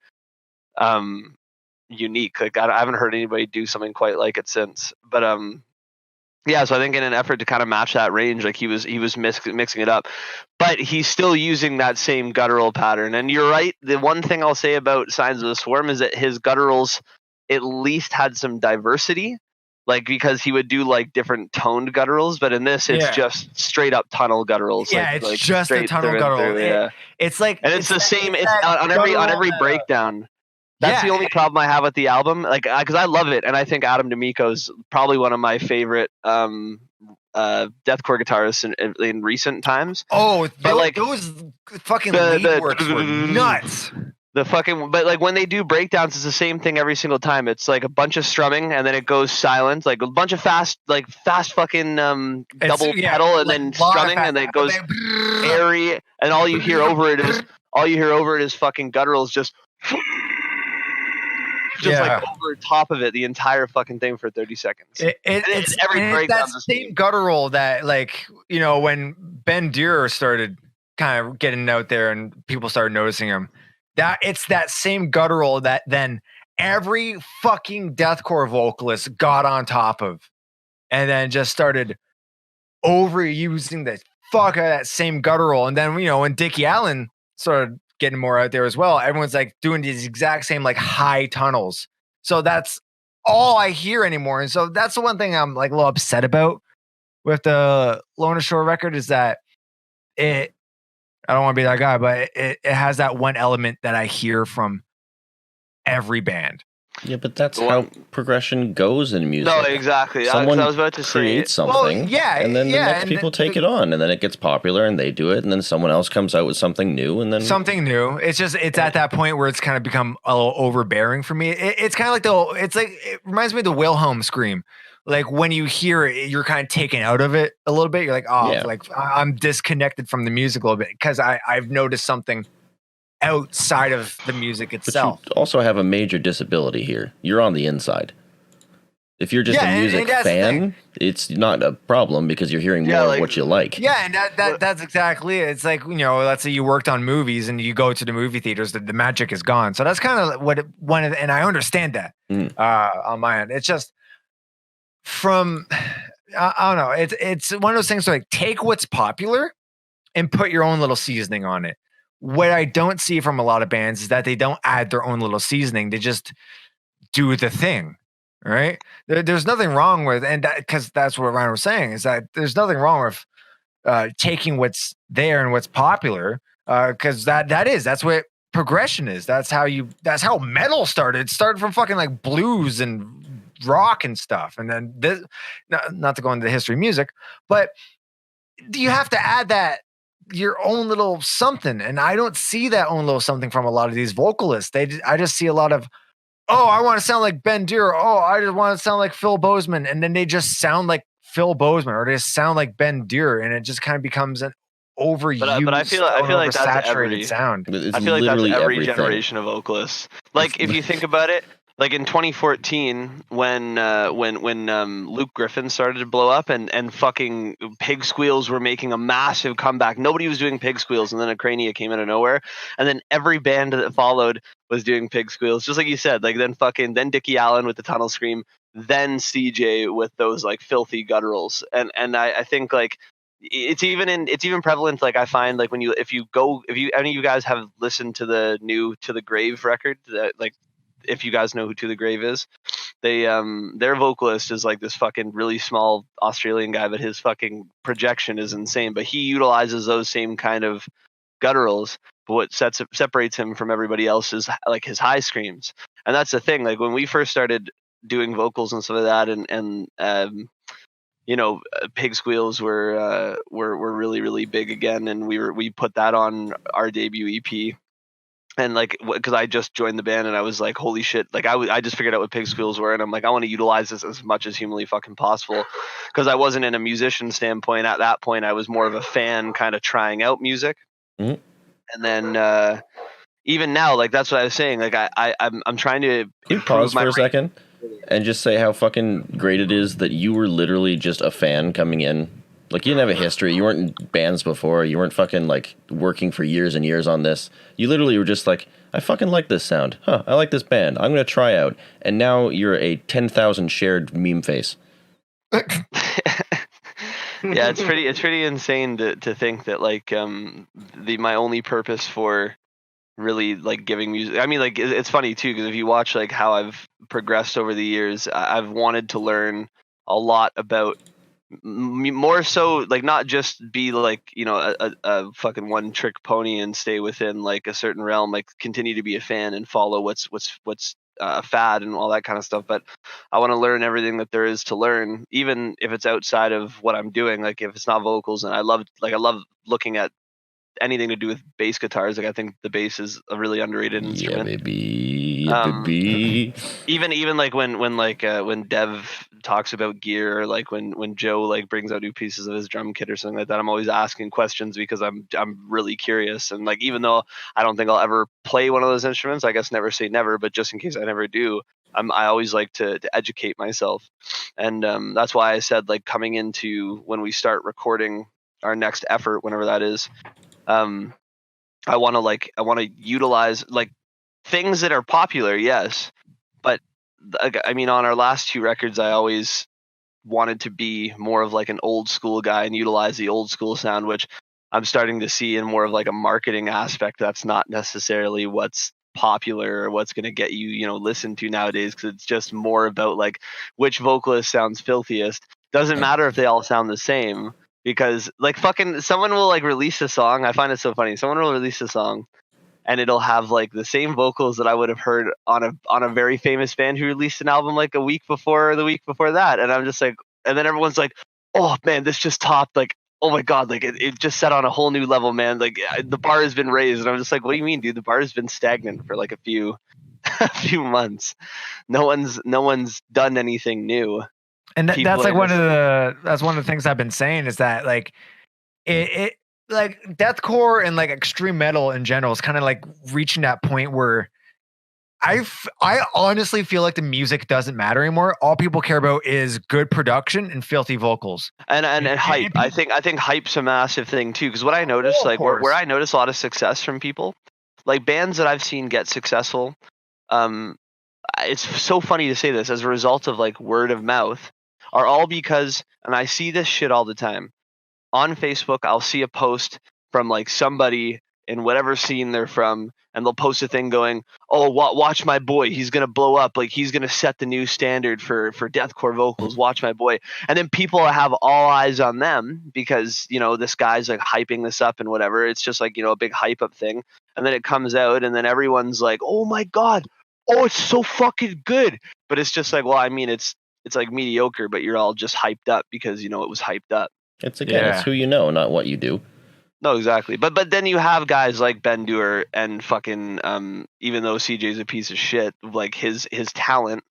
unique. Like I haven't heard anybody do something quite like it since. But yeah, so I think in an effort to kind of match that range, like he was mixing it up, but he's still using that same guttural pattern. And you're right. The one thing I'll say about Signs of the Swarm is that his gutturals at least had some diversity, like because he would do like different toned gutturals. But in this, it's just straight up tunnel gutturals.
Yeah, it's just a tunnel guttural. It's like,
and it's the same. It's on every breakdown. That's the only problem I have with the album, like because I love it, and I think Adam D'Amico's probably one of my favorite deathcore guitarists in recent times.
Oh, but like those fucking lead works were nuts.
But like when they do breakdowns, it's the same thing every single time. It's like a bunch of strumming, and then it goes silent, like a bunch of fast fucking double pedal, and then strumming, and then it goes airy, and all you hear over it is fucking gutturals just. Like over top of it, the entire fucking thing for 30 seconds.
It's that same guttural that, like, you know, when Ben Deere started kind of getting out there and people started noticing him, that it's that same guttural that then every fucking deathcore vocalist got on top of and then just started overusing the fuck out of that same guttural. And then, you know, when Dickie Allen started getting more out there as well, everyone's like doing these exact same like high tunnels. So that's all I hear anymore. And so that's the one thing I'm like a little upset about with the Lorna Shore record is that I don't want to be that guy, but it has that one element that I hear from every band.
Yeah, but that's how progression goes in music.
No, exactly.
Someone
I was about to
creates something, and then the next people take it on, and then it gets popular, and they do it, and then someone else comes out with something new, and then
something new. It's just at that point where it's kind of become a little overbearing for me. It's kind of like it reminds me of the Wilhelm scream. Like when you hear it, you're kind of taken out of it a little bit. You're like, oh, like I'm disconnected from the music a little bit because I've noticed something outside of the music itself.
But you also have a major disability here. You're on the inside. If you're just a music fan, it's not a problem because you're hearing more of what you like.
Yeah, and that's exactly it. It's like, let's say you worked on movies and you go to the movie theaters, the magic is gone. So that's kind of and I understand that on my end. It's just from, I don't know. It's one of those things where, like, take what's popular and put your own little seasoning on it. What I don't see from a lot of bands is that they don't add their own little seasoning. They just do the thing, right? There's nothing wrong with, and because that's what Ryan was saying, is that there's nothing wrong with taking what's there and what's popular, because that's what progression is. That's how metal started. It started from fucking like blues and rock and stuff, and then this. Not to go into the history of music, but you have to add that your own little something, and I don't see that own little something from a lot of these vocalists. I just see a lot of, oh, I want to sound like Ben Deer. Oh, I just want to sound like Phil Bozeman, and then they just sound like Phil Bozeman, or they just sound like Ben Deer, and it just kind of becomes an overused,
but I feel like that's
saturated sound.
I feel like that's every generation of vocalists. Like if you think about it. Like in 2014, when Luke Griffin started to blow up and fucking Pig Squeals were making a massive comeback. Nobody was doing Pig Squeals, and then Acrania came out of nowhere, and then every band that followed was doing Pig Squeals, just like you said. Like then Dickie Allen with the Tunnel Scream, then CJ with those like filthy gutturals, and I think like it's even prevalent. Like I find like if any of you guys have listened to the new To the Grave record, like. If you guys know who To the Grave is, their vocalist is like this fucking really small Australian guy, but his fucking projection is insane. But he utilizes those same kind of gutturals, but what separates him from everybody else is like his high screams. And that's the thing. Like when we first started doing vocals and stuff like that, and Pig Squeals were really, really big again, and we put that on our debut EP. And like, because I just joined the band and I was like, holy shit, like I just figured out what Pig Squeals were, and I'm like, I want to utilize this as much as humanly fucking possible, because I wasn't in a musician standpoint at that point. I was more of a fan, kind of trying out music. And then even now, like that's what I was saying, like I'm trying to
pause for a second and just say how fucking great it is that you were literally just a fan coming in. Like, you didn't have a history. You weren't in bands before. You weren't fucking, like, working for years and years on this. You literally were just like, I fucking like this sound. I like this band. I'm going to try out. And now you're a 10,000 shared meme face.
Yeah, it's pretty insane to think that, like, my only purpose for really, like, giving music... I mean, like, it's funny, too, because if you watch, like, how I've progressed over the years, I've wanted to learn a lot about... more so, like, not just be like, a fucking one trick pony and stay within like a certain realm, like continue to be a fan and follow what's fad and all that kind of stuff, but I want to learn everything that there is to learn, even if it's outside of what I'm doing. Like if it's not vocals, and I love looking at anything to do with bass guitars. Like I think the bass is a really underrated instrument.
Yeah, baby.
Even like when Dev talks about gear, or like when Joe like brings out new pieces of his drum kit or something like that, I'm always asking questions because I'm really curious. And like, even though I don't think I'll ever play one of those instruments, I guess never say never, but just in case I never do, I always like to educate myself. And that's why I said, like, coming into when we start recording our next effort, whenever that is, I want to utilize like things that are popular, yes, but I mean, on our last two records, I always wanted to be more of like an old school guy and utilize the old school sound, which I'm starting to see in more of like a marketing aspect. That's not necessarily what's popular or what's going to get you, listened to nowadays, because it's just more about like which vocalist sounds filthiest. Doesn't matter if they all sound the same. because like fucking someone will like release a song. I find it so funny. Someone will release a song and it'll have like the same vocals that I would have heard on a very famous band who released an album like a week before or the week before that. And I'm just like, and then everyone's like, oh man, this just topped, like, oh my God, like it just set on a whole new level, man. Like the bar has been raised. And I'm just like, what do you mean, dude? The bar has been stagnant for like a few months. No one's done anything new.
And that's like one of the things I've been saying is that like it like deathcore and like extreme metal in general is kind of like reaching that point where I honestly feel like the music doesn't matter anymore. All people care about is good production and filthy vocals
and hype. I think hype's a massive thing too. Because what I noticed, like where I notice a lot of success from people, like bands that I've seen get successful, it's so funny to say this, as a result of like word of mouth, are all because, and I see this shit all the time on Facebook. I'll see a post from like somebody in whatever scene they're from, and they'll post a thing going, oh, watch my boy, he's gonna blow up, like he's gonna set the new standard for deathcore vocals, watch my boy. And then people have all eyes on them because, you know, this guy's like hyping this up and whatever. It's just like, you know, a big hype up thing. And then it comes out and then everyone's like, oh my God, oh, it's so fucking good. But it's just like, well, I mean, it's like mediocre, but you're all just hyped up because, you know, it was hyped up.
It's it's who you know, not what you do.
No, exactly. But then you have guys like Ben Dewar and fucking even though CJ's a piece of shit, like his talent,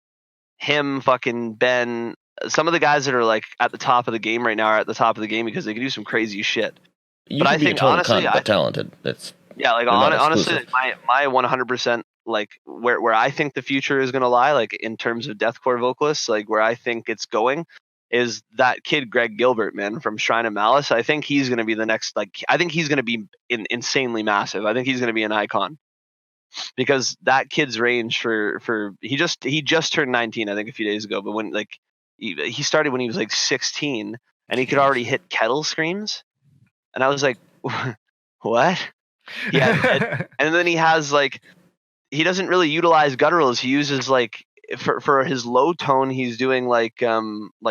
him, fucking Ben, some of the guys that are like at the top of the game right now are at the top of the game because they can do some crazy shit.
But I think honestly, but talented. That's
like honestly, my 100% like where I think the future is gonna lie, like in terms of deathcore vocalists, like where I think it's going, is that kid Greg Gilbert, man, from Shrine of Malice. I think he's going to be the next, like, I think he's going to be insanely massive. I think he's going to be an icon because that kid's range for he just turned 19, I think a few days ago, but when like he started when he was like 16 and he could already hit kettle screams. And I was like, what? Yeah. And then he has like, he doesn't really utilize gutturals. He uses like, for his low tone, he's doing like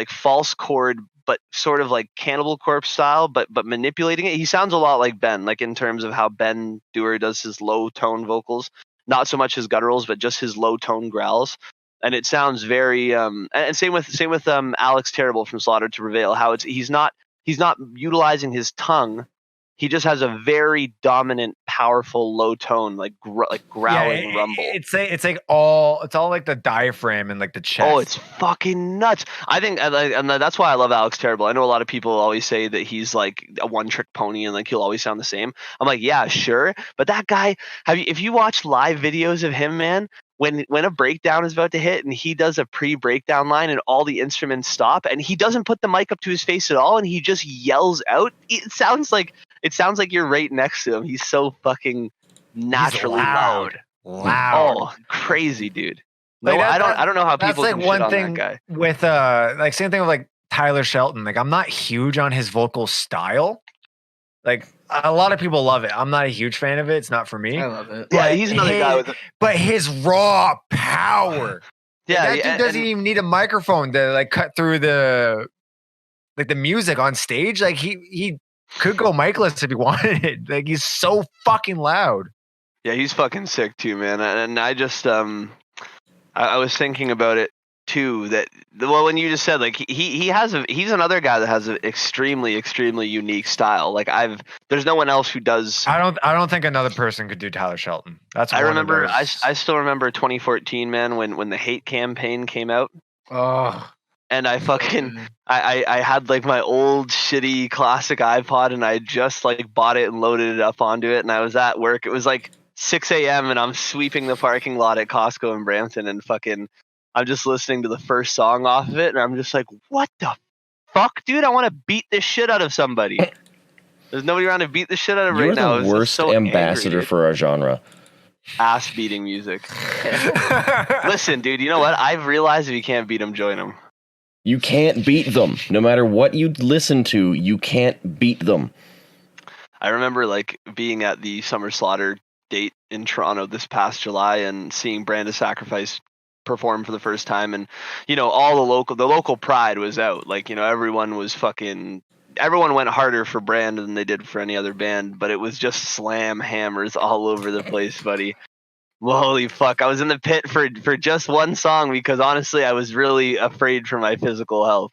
false chord, but sort of like Cannibal Corpse style, but manipulating it. He sounds a lot like Ben, like in terms of how Ben Dewar does his low tone vocals, not so much his gutturals, but just his low tone growls. And it sounds very and same with Alex Terrible from Slaughter to Prevail. How he's not utilizing his tongue. He just has a very dominant, powerful low tone, like growling rumble.
It's all like the diaphragm and like the chest.
Oh, it's fucking nuts. I think, and that's why I love Alex Terrible. I know a lot of people always say that he's like a one-trick pony and like he'll always sound the same. I'm like, yeah, sure, but that guy. If you watch live videos of him, man, when a breakdown is about to hit and he does a pre-breakdown line and all the instruments stop and he doesn't put the mic up to his face at all and he just yells out, it sounds like you're right next to him. He's so fucking naturally loud. Oh, crazy, dude. No, like I don't know how people can shit on that guy.
With like same thing with like Tyler Shelton. Like I'm not huge on his vocal style. Like a lot of people love it. I'm not a huge fan of it. It's not for me.
I love it.
Yeah, he's another guy with
but his raw power.
Yeah,
that dude doesn't even need a microphone to like cut through the music on stage. Like he could go micless if he wanted it. Like he's so fucking loud.
Yeah, he's fucking sick too, man. And I just I was thinking about it too, that when you just said like he's another guy that has an extremely unique style. Like there's no one else who does.
I don't think another person could do Tyler Shelton. That's
I remember I still remember 2014, man, when the hate campaign came out.
Oh.
And I fucking I had like my old shitty classic iPod and I just like bought it and loaded it up onto it, and I was at work. It was like 6 a.m. and I'm sweeping the parking lot at Costco in Brampton and fucking I'm just listening to the first song off of it and I'm just like, what the fuck, dude? I want to beat this shit out of somebody. There's nobody around to beat the shit out of right now.
You're the worst ambassador angry, for our genre.
Ass beating music. Listen, dude, you know what? I've realized if you can't beat them, join them.
You can't beat them. No matter what you listen to, you can't beat them.
I remember like being at the Summer Slaughter date in Toronto this past July and seeing Brand of Sacrifice perform for the first time, and you know all the local pride was out. Like, you know, everyone was fucking everyone went harder for Brand than they did for any other band, but it was just slam hammers all over the place, buddy. Holy fuck! I was in the pit for just one song because honestly, I was really afraid for my physical health.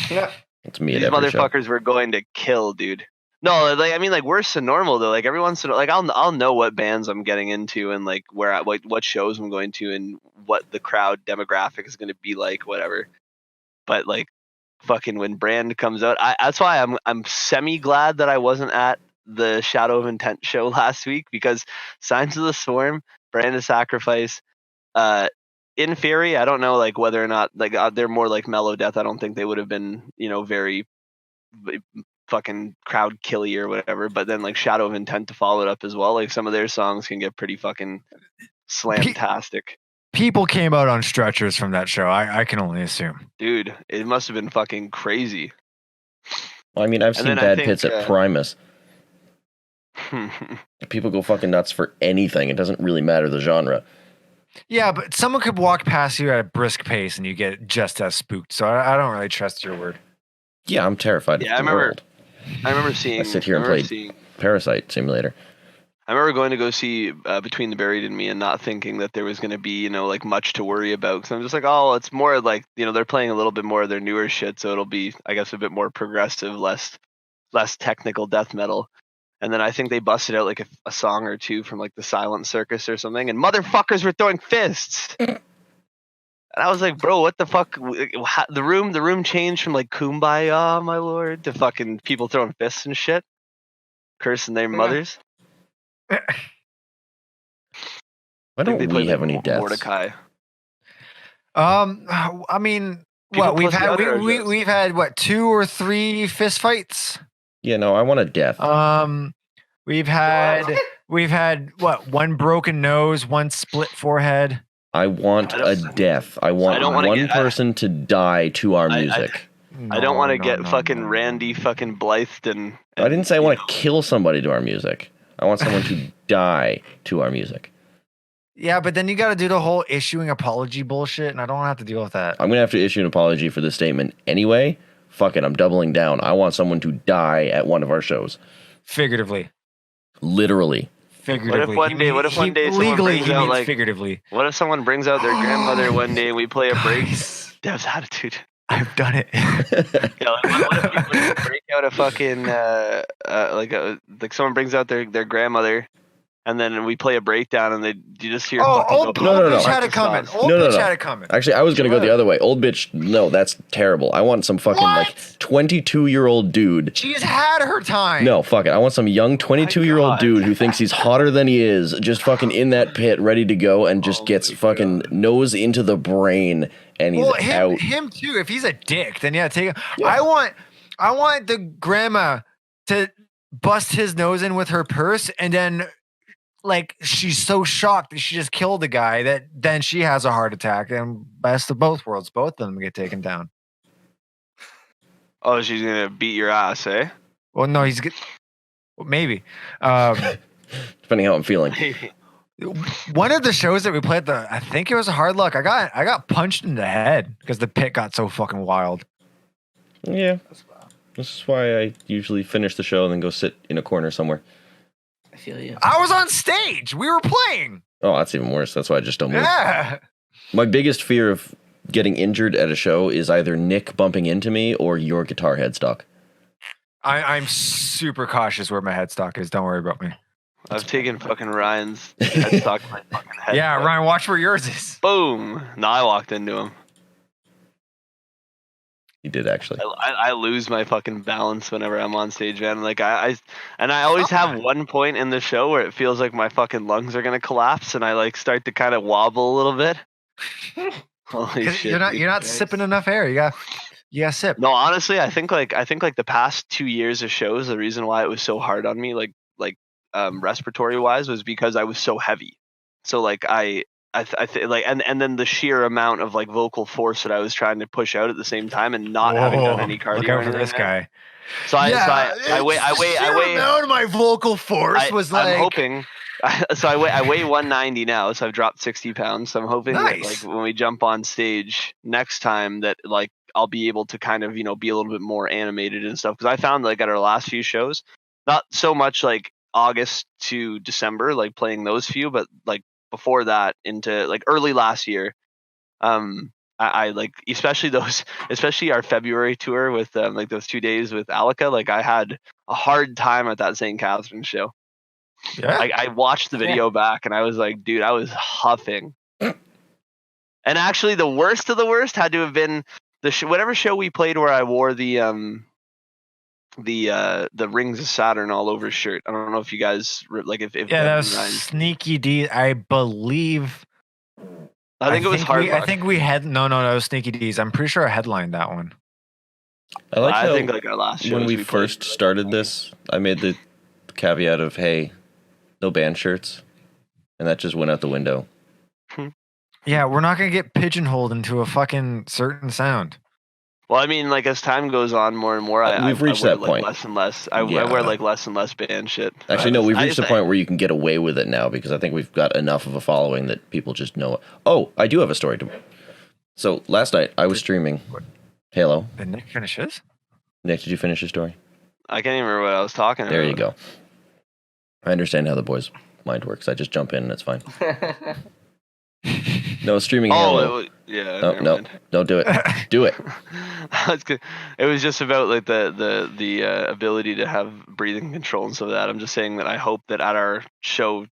Yeah, it's me.
These motherfuckers were going to kill, dude. No, like I mean, like worse than normal though. Like every once in a while, like I'll know what bands I'm getting into and like what shows I'm going to and what the crowd demographic is going to be like, whatever. But like, fucking when Brand comes out, that's why I'm semi glad that I wasn't at the Shadow of Intent show last week because Signs of the Swarm, Brand of Sacrifice, In Fury, I don't know like whether or not like they're more like mellow death. I don't think they would have been very fucking crowd killy or whatever. But then like Shadow of Intent to follow it up as well. Like some of their songs can get pretty fucking slamtastic.
People came out on stretchers from that show. I can only assume.
Dude, it must have been fucking crazy.
Well, I mean, I've seen bad pits at Primus. People go fucking nuts for anything. It doesn't really matter the genre.
Yeah, but someone could walk past you at a brisk pace and you get just as spooked. So I don't really trust your word.
Yeah, I'm terrified of the world.
I remember seeing...
I sit here and play Parasite Simulator.
I remember going to go see Between the Buried and Me and not thinking that there was going to be, like much to worry about. So I'm just like, oh, it's more like, they're playing a little bit more of their newer shit. So it'll be, I guess, a bit more progressive, less technical death metal. And then I think they busted out like a song or two from like the Silent Circus or something. And motherfuckers were throwing fists. And I was like, bro, what the fuck? The room changed from like Kumbaya, my lord, to fucking people throwing fists and shit. Cursing their mothers.
Why don't we have any deaths?
Mordecai.
I mean, we've had what 2 or 3 fist fights?
Yeah, no, I want a death.
We've had what 1 broken nose, 1 split forehead.
I want a death. I want one person to die to our music.
I don't want to get fucking Randy fucking Blythton.
I didn't say I want to kill somebody to our music. I want someone to die to our music.
Yeah, but then you got to do the whole issuing apology bullshit, and I don't have to deal with that.
I'm going to have to issue an apology for this statement anyway. Fuck it, I'm doubling down. I want someone to die at one of our shows.
Figuratively.
Literally.
Figuratively.
What if one day
legally
he means
like, figuratively.
What if someone brings out their grandmother one day and we play a break? Dev's attitude.
I've done it.
What if you break out a fucking like someone brings out their grandmother, and then we play a breakdown, and you just hear.
Old bitch had it coming. Old bitch had it coming.
Actually, I was gonna go the other way. Old bitch, no, that's terrible. I want some fucking like 22-year-old dude.
She's had her time.
No, fuck it. I want some young 22-year-old dude who thinks he's hotter than he is, just fucking in that pit, ready to go, and just gets fucking nose into the brain. And he's out.
Him too. If he's a dick, then take him. Yeah. I want the grandma to bust his nose in with her purse, and then like she's so shocked that she just killed the guy that then she has a heart attack, and best of both worlds, both of them get taken down.
Oh, she's gonna beat your ass, eh?
Well, no, maybe.
Depending how I'm feeling.
One of the shows that we played, I think it was a Hard Luck. I got punched in the head because the pit got so fucking wild.
Yeah, this is why I usually finish the show and then go sit in a corner somewhere.
I feel you.
I was on stage. We were playing.
Oh, that's even worse. That's why I just don't move.
Yeah.
My biggest fear of getting injured at a show is either Nick bumping into me or your guitar headstock.
I'm super cautious where my headstock is. Don't worry about me.
I've taken fucking Ryan's headstock to my fucking head.
Yeah, Ryan, watch where yours is.
Boom. No, I walked into him.
You did actually.
I lose my fucking balance whenever I'm on stage, man. Like I always have one point in the show where it feels like my fucking lungs are gonna collapse, and I like start to kind of wobble a little bit. Holy shit!
You're not sipping enough air. You got sip.
No, honestly, I think like the past 2 years of shows, the reason why it was so hard on me, like respiratory wise, was because I was so heavy. So like I like and then the sheer amount of like vocal force that I was trying to push out at the same time and not having done any cardio.
Look out for this guy.
So I weigh.
Amount of my vocal force was like.
I'm hoping. So I weigh 190 now, so I've dropped 60 pounds. So I'm hoping that like when we jump on stage next time that like I'll be able to kind of, you know, be a little bit more animated and stuff. Because I found like at our last few shows, not so much like August to December, like playing those few, but like before that into like early last year. I like especially our February tour with like those 2 days with Alika. Like I had a hard time at that St. Catharines show.
Yeah.
I watched the video back and I was like, dude, I was huffing. And actually, the worst of the worst had to have been whatever show we played where I wore the Rings of Saturn all over shirt. I don't know if you guys like if
that was Sneaky D. I believe.
I think it was Hard Rock.
I think we had no, it was Sneaky D's. I'm pretty sure I headlined that one.
I
think like our last show
when we first started this, I made the caveat of, hey, no band shirts, and that just went out the window.
Yeah, we're not gonna get pigeonholed into a fucking certain sound.
Well, I mean, like as time goes on, more and more,
we've reached that point.
Less and less. I wear like less and less band shit.
Actually, no, we've reached the point where you can get away with it now because I think we've got enough of a following that people just know it. Oh, I do have a story. So last night I was streaming Halo.
Did Nick finish his?
Nick, did you finish your story?
I can't even remember what I was talking about.
There you go. I understand how the boys' mind works. I just jump in and it's fine. No, streaming Halo.
Yeah.
No, do it. Do it.
That's good. It was just about like the ability to have breathing control and stuff like that. I'm just saying that I hope that at our show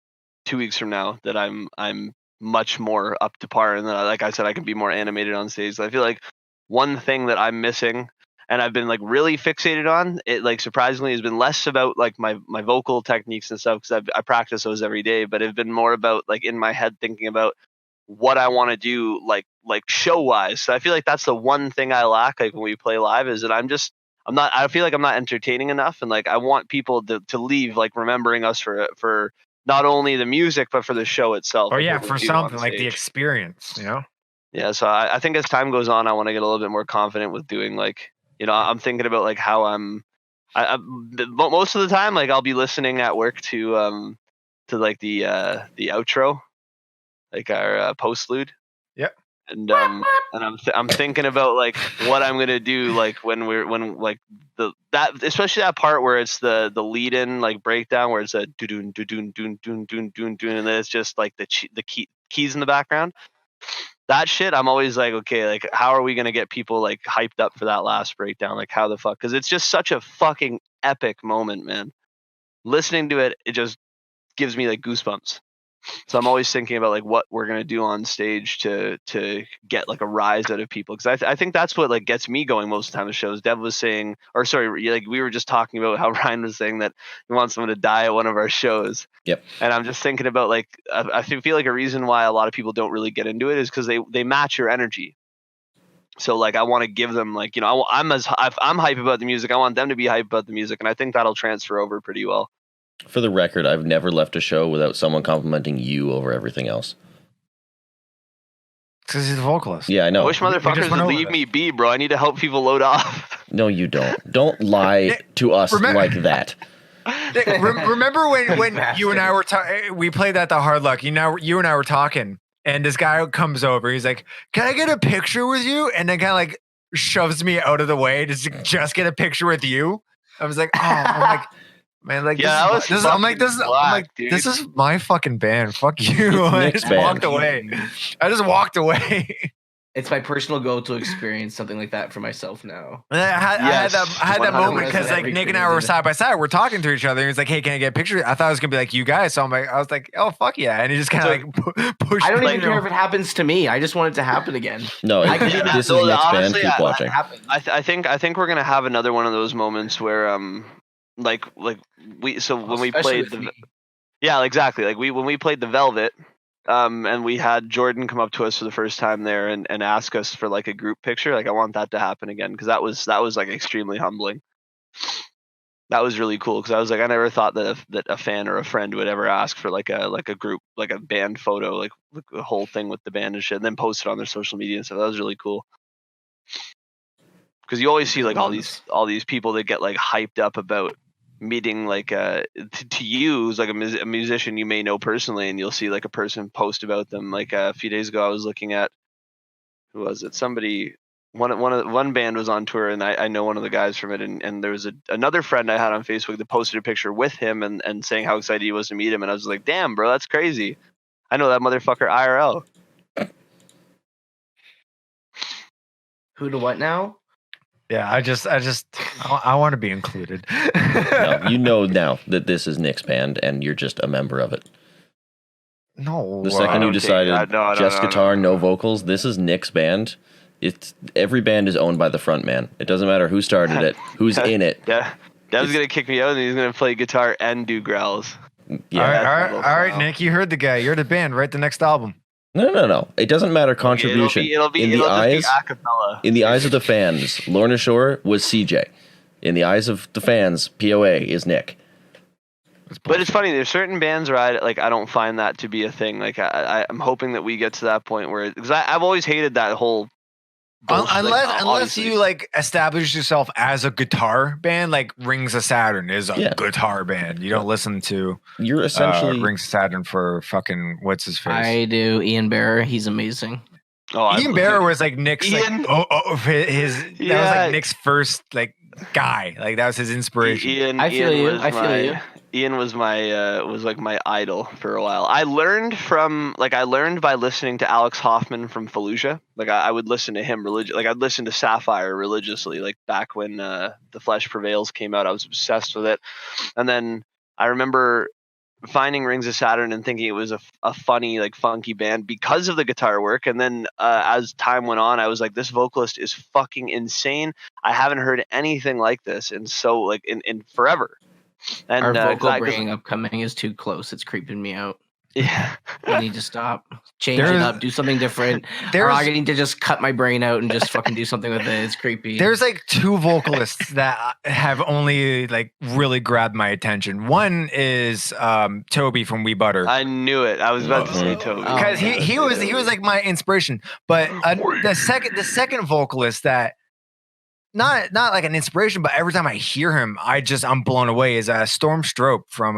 2 weeks from now that I'm much more up to par and that, like I said, I can be more animated on stage. I feel like one thing that I'm missing and I've been like really fixated on it, like surprisingly, has been less about like my vocal techniques and stuff because I practice those every day, but it's been more about like in my head thinking about what I want to do like show wise. So I feel like that's the one thing I lack like when we play live is that I feel like I'm not entertaining enough, and like I want people to leave like remembering us for not only the music but for the show itself.
Oh yeah, for something like the experience, you know?
Yeah, so I think as time goes on I want to get a little bit more confident with doing like, you know, I'm thinking about like how I most of the time like I'll be listening at work to like the outro, like our postlude.
Yep.
And I'm thinking about like what I'm gonna do like when like that especially that part where it's the lead in like breakdown where it's a do-doon do-doon doon doon doon doon doon and then it's just like the keys in the background. That shit, I'm always like, okay, like how are we gonna get people like hyped up for that last breakdown? Like how the fuck? Because it's just such a fucking epic moment, man. Listening to it, it just gives me like goosebumps. So I'm always thinking about like what we're gonna do on stage to get like a rise out of people, because I think that's what like gets me going most of the time at shows. Dev was saying, or sorry, like we were just talking about how Ryan was saying that he wants someone to die at one of our shows.
Yep.
And I'm just thinking about like I feel like a reason why a lot of people don't really get into it is because they match your energy. So like I want to give them like, you know, I'm hype about the music. I want them to be hype about the music, and I think that'll transfer over pretty well.
For the record, I've never left a show without someone complimenting you over everything else.
Because he's a vocalist.
Yeah, I know.
I wish motherfuckers would leave me be, bro. I need to help people load off.
No, you don't. Don't lie to us like that.
Remember when you and I were we played at the Hard Luck. You and I were talking, and this guy comes over. He's like, "Can I get a picture with you?" And then kind of like shoves me out of the way to just get a picture with you. I was like, "Oh," I'm like. Man, like
yeah,
this is my fucking band. Fuck you. I just walked away.
It's my personal go-to experience, something like that for myself now.
I had that moment because like Nick and I were side by side. We're talking to each other. And he's like, "Hey, can I get a picture?" I thought it was gonna be like you guys. So I was like, "Oh fuck yeah!" And he just kind of like pushed.
I don't even care if it happens to me. I just want it to happen again.
No, this is Nick's band. Keep watching.
I think we're gonna have another one of those moments where like when we played exactly like when we played the Velvet and we had Jordan come up to us for the first time there and ask us for like a group picture. Like I want that to happen again, because that was like extremely humbling. That was really cool, because I was like, I never thought that a fan or a friend would ever ask for like a group, like a band photo, like the whole thing with the band and shit, and then post it on their social media and stuff. That was really cool. Because you always see like all these people that get like hyped up about meeting like to you as like a musician you may know personally, and you'll see like a person post about them. Like a few days ago I was looking at, who was it, somebody one band was on tour, and I know one of the guys from it, and there was another friend I had on Facebook that posted a picture with him and saying how excited he was to meet him, and I was like, damn, bro, that's crazy. I know that motherfucker IRL.
Who to what now?
Yeah, I want to be included.
No, you know now that this is Nick's band, and you're just a member of it.
No.
The second you decided just guitar, no vocals, this is Nick's band. Every band is owned by the front man. It doesn't matter who started it, who's in it.
Yeah, Dev's gonna kick me out, and he's gonna play guitar and do growls.
Yeah. All right, Nick, you heard the guy. You're the band. Write the next album.
No. It doesn't matter contribution.
It'll be acapella.
In the eyes of the fans, Lorna Shore was CJ. In the eyes of the fans, POA is Nick.
But it's funny. There's certain bands where I don't find that to be a thing. Like I'm hoping that we get to that point where, because I've always hated that whole.
Unless you like establish yourself as a guitar band, like Rings of Saturn is a guitar band. You don't listen to
you're essentially
Rings of Saturn for fucking what's his face.
I do. Ian Bearer, he's amazing.
Ian Bearer was like Nick's his that was like Nick's first like guy. Like that was his inspiration.
I feel you.
Ian was like my idol for a while. I learned by listening to Alex Hoffman from Fallujah. Like I would listen to him I'd listen to Sapphire religiously. Like back when The Flesh Prevails came out, I was obsessed with it. And then I remember finding Rings of Saturn and thinking it was a funny, like funky band because of the guitar work. And then as time went on, I was like, this vocalist is fucking insane. I haven't heard anything like this in forever. And
our vocal bringing upcoming is too close. It's creeping me out.
Yeah,
I need to stop. Change it up. Do something different. I need to just cut my brain out and just fucking do something with it. It's creepy.
There's like two vocalists that have only like really grabbed my attention. One is Toby from We Butter.
I knew it. I was about to say Toby
because he was like my inspiration. But the second vocalist that. Not like an inspiration, but every time I hear him, I'm blown away. Is Storm Strope from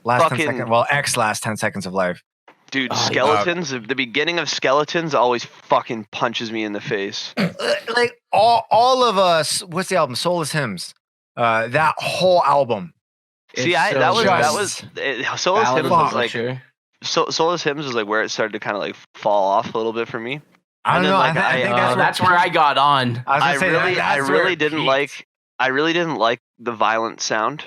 Last 10 Seconds of Life.
Dude, Skeletons. The beginning of Skeletons always fucking punches me in the face.
Like all of us. What's the album? Soulless Hymns. That whole album.
Soulless Hymns was like Soulless Hymns was like where it started to kind of like fall off a little bit for me.
I don't know. I think
that's where I got on.
I really didn't like the violent sound,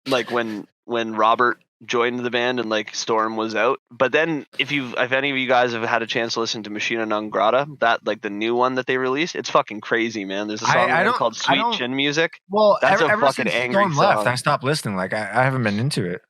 like when Robert joined the band and like Storm was out. But then if any of you guys have had a chance to listen to Machina Non Grata, that like the new one that they released, it's fucking crazy, man. There's a song called Sweet Chin Music.
Well,
that's
ever
fucking
since
angry
Storm
song.
left, I stopped listening. Like I haven't been into it.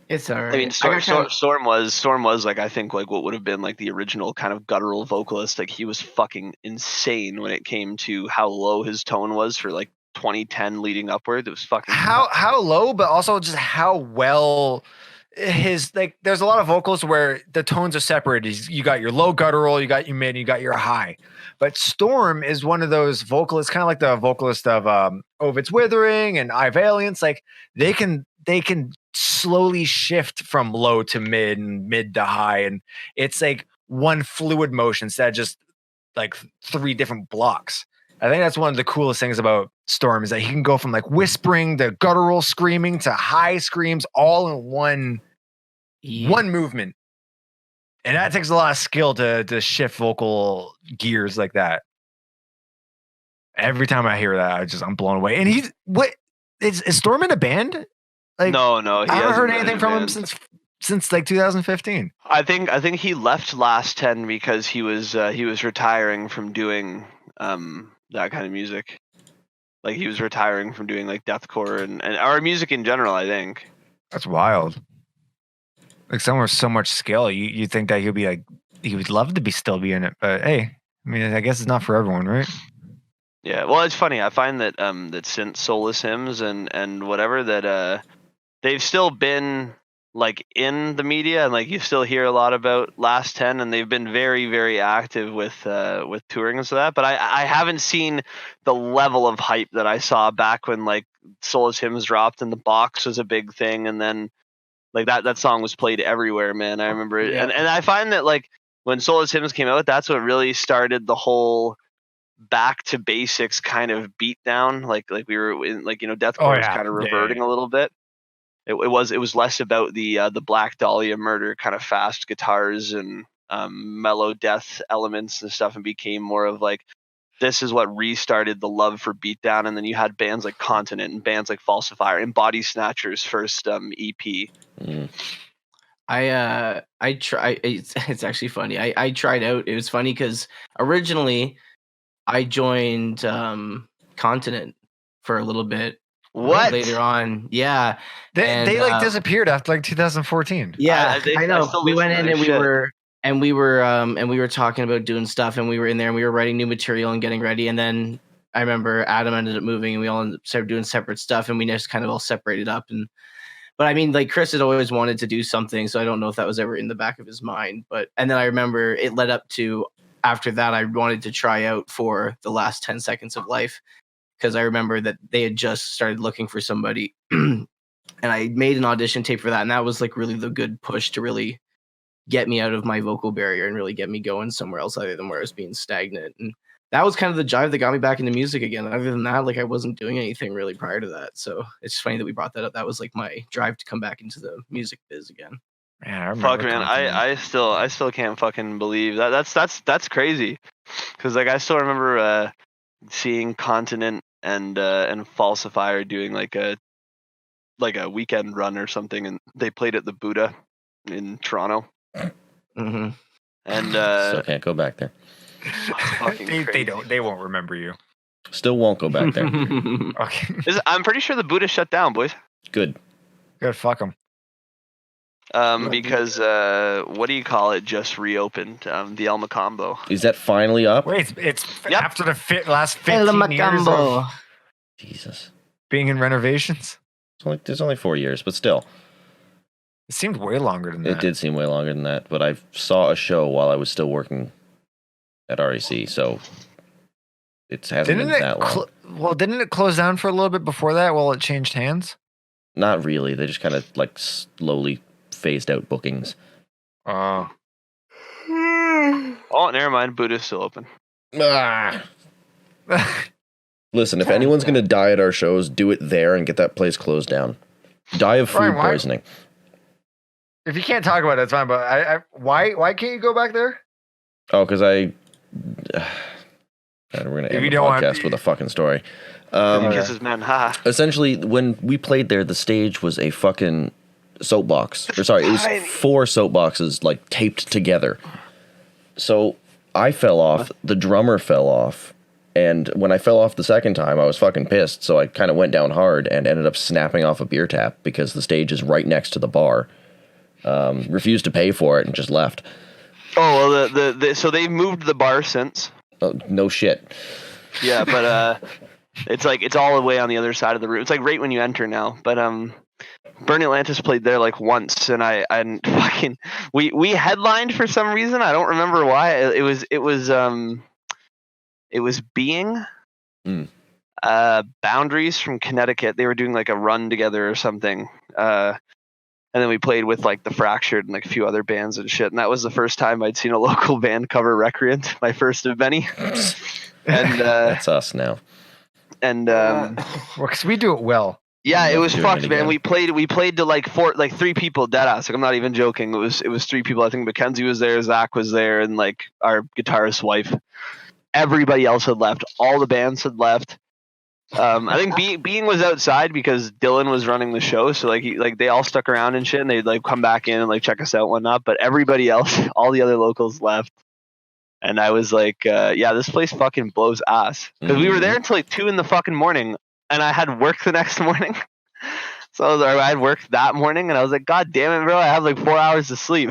It's alright.
I mean, Storm was like, I think like what would have been like the original kind of guttural vocalist. Like he was fucking insane when it came to how low his tone was for like 2010 leading upward. It was fucking
how low, but also just how well his like. There's a lot of vocals where the tones are separated. You got your low guttural, you got your mid, you got your high. But Storm is one of those vocalists, kind of like the vocalist of Ovid's Withering and I Valiance. Like they can slowly shift from low to mid and mid to high, and it's like one fluid motion instead of just like three different blocks. I think that's one of the coolest things about Storm is that he can go from like whispering to guttural screaming to high screams all in one movement, and that takes a lot of skill to shift vocal gears like that. Every time I hear that, I'm blown away. And is Storm in a band? Like,
no,
I haven't heard anything from him since like 2015.
I think he left Last 10 because he was retiring from doing that kind of music. Like he was retiring from doing like deathcore and our music in general. I think
that's wild. Like someone with so much skill, you think that he would love to still be in it, but hey, I mean, I guess it's not for everyone, right?
Yeah, well, it's funny. I find that that since Soulless Hymns and whatever that they've still been like in the media and like you still hear a lot about Last 10 and they've been very, very active with touring and so that. But I haven't seen the level of hype that I saw back when like Soulless Hymns dropped and The Box was a big thing, and then like that song was played everywhere, man. I remember it, and I find that like when Soulless Hymns came out, that's what really started the whole back to basics kind of beat down, like we were in, like, deathcore was kind of reverting a little bit. It was less about the Black Dahlia murder kind of fast guitars and mellow death elements and stuff, and became more of like, this is what restarted the love for beatdown. And then you had bands like Continent and bands like Falsifier and Body Snatchers' first EP.
I try. It's actually funny. I tried out. It was funny because originally I joined Continent for a little bit.
What?
Later on, yeah.
They like disappeared after like 2014.
Yeah, I know. We went in and we were talking about doing stuff, and we were in there and we were writing new material and getting ready. And then I remember Adam ended up moving, and we all started doing separate stuff, and we just kind of all separated up. But I mean, like, Chris had always wanted to do something, so I don't know if that was ever in the back of his mind. And then I remember it led up to, after that, I wanted to try out for the last 10 Seconds of Life, because I remember that they had just started looking for somebody, and I made an audition tape for that, and that was like really the good push to really get me out of my vocal barrier and really get me going somewhere else other than where I was being stagnant. And that was kind of the jive that got me back into music again. Other than that, like, I wasn't doing anything really prior to that. So it's funny that we brought that up. That was like my drive to come back into the music biz again.
Man, I remember.
Fuck, man, I still can't fucking believe that. That's crazy. Because like, I still remember seeing Continent and Falsifier doing like a weekend run or something, and they played at the Buddha in Toronto.
Mm-hmm.
And
still can't go back there.
They won't remember you.
Still won't go back there.
Okay.
I'm pretty sure the Buddha shut down, boys.
Good.
Fuck them.
Because what do you call it? Just reopened the El Macambo.
Is that finally up?
Wait, it's
Yep.
after the last 15 years of
Jesus.
being in renovations.
There's only 4 years, but still.
It seemed way longer than that.
It did seem way longer than that, but I saw a show while I was still working at REC, so it hasn't been that long.
Well, didn't it close down for a little bit before that while it changed hands?
Not really. They just kind of like slowly phased out bookings.
Oh.
Oh, never mind. Buddha's still open.
Listen, if anyone's going to die at our shows, do it there and get that place closed down. Die of food poisoning.
If you can't talk about it, it's fine, but why can't you go back there?
Oh, because we're going to end the podcast with a fucking story.
Kisses, man. Ha.
Essentially, when we played there, the stage was a fucking soapbox. Or sorry, it was 4 soapboxes like taped together. So I fell off, the drummer fell off, and when I fell off the second time, I was fucking pissed, so I kind of went down hard and ended up snapping off a beer tap because the stage is right next to the bar. Refused to pay for it and just left.
Oh, well, so they've moved the bar since.
Oh, no shit.
Yeah, but it's like it's all the way on the other side of the room. It's like right when you enter now. But Burn Atlantis played there like once, and we headlined for some reason. I don't remember why. It was Being. Boundaries from Connecticut. They were doing like a run together or something. And then we played with like the Fractured and like a few other bands and shit. And that was the first time I'd seen a local band cover Recreant, my first of many. And
that's us now.
And
because we do it well.
Yeah, it was fucked, man. We played to like 3 people deadass. Like, I'm not even joking. It was 3 people. I think Mackenzie was there, Zach was there, and like our guitarist's wife. Everybody else had left. All the bands had left. I think Being was outside because Dylan was running the show, so like they all stuck around and shit, and they'd like come back in and like check us out and whatnot. But everybody else, all the other locals left, and I was like, yeah, this place fucking blows ass because we were there until like 2 in the fucking morning, and I had work the next morning. So I had work that morning, and I was like, God damn it, bro, I have like 4 hours to sleep.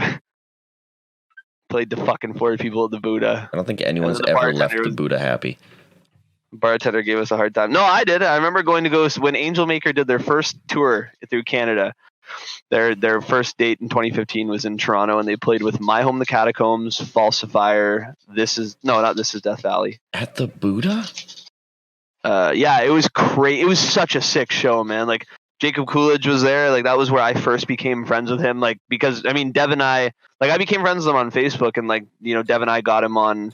Played to fucking 4 people at the Buddha.
I don't think anyone's ever left the Buddha happy.
Bartender gave us a hard time. No, I did. I remember going to go when Angel Maker did their first tour through Canada. Their first date in 2015 was in Toronto, and they played with My Home the Catacombs, Falsifier. This is Death Valley.
At the Buddha?
Yeah, it was crazy. It was such a sick show, man. Like Jacob Coolidge was there. Like that was where I first became friends with him. Like because I mean Dev and I became friends with him on Facebook, and like Dev and I got him on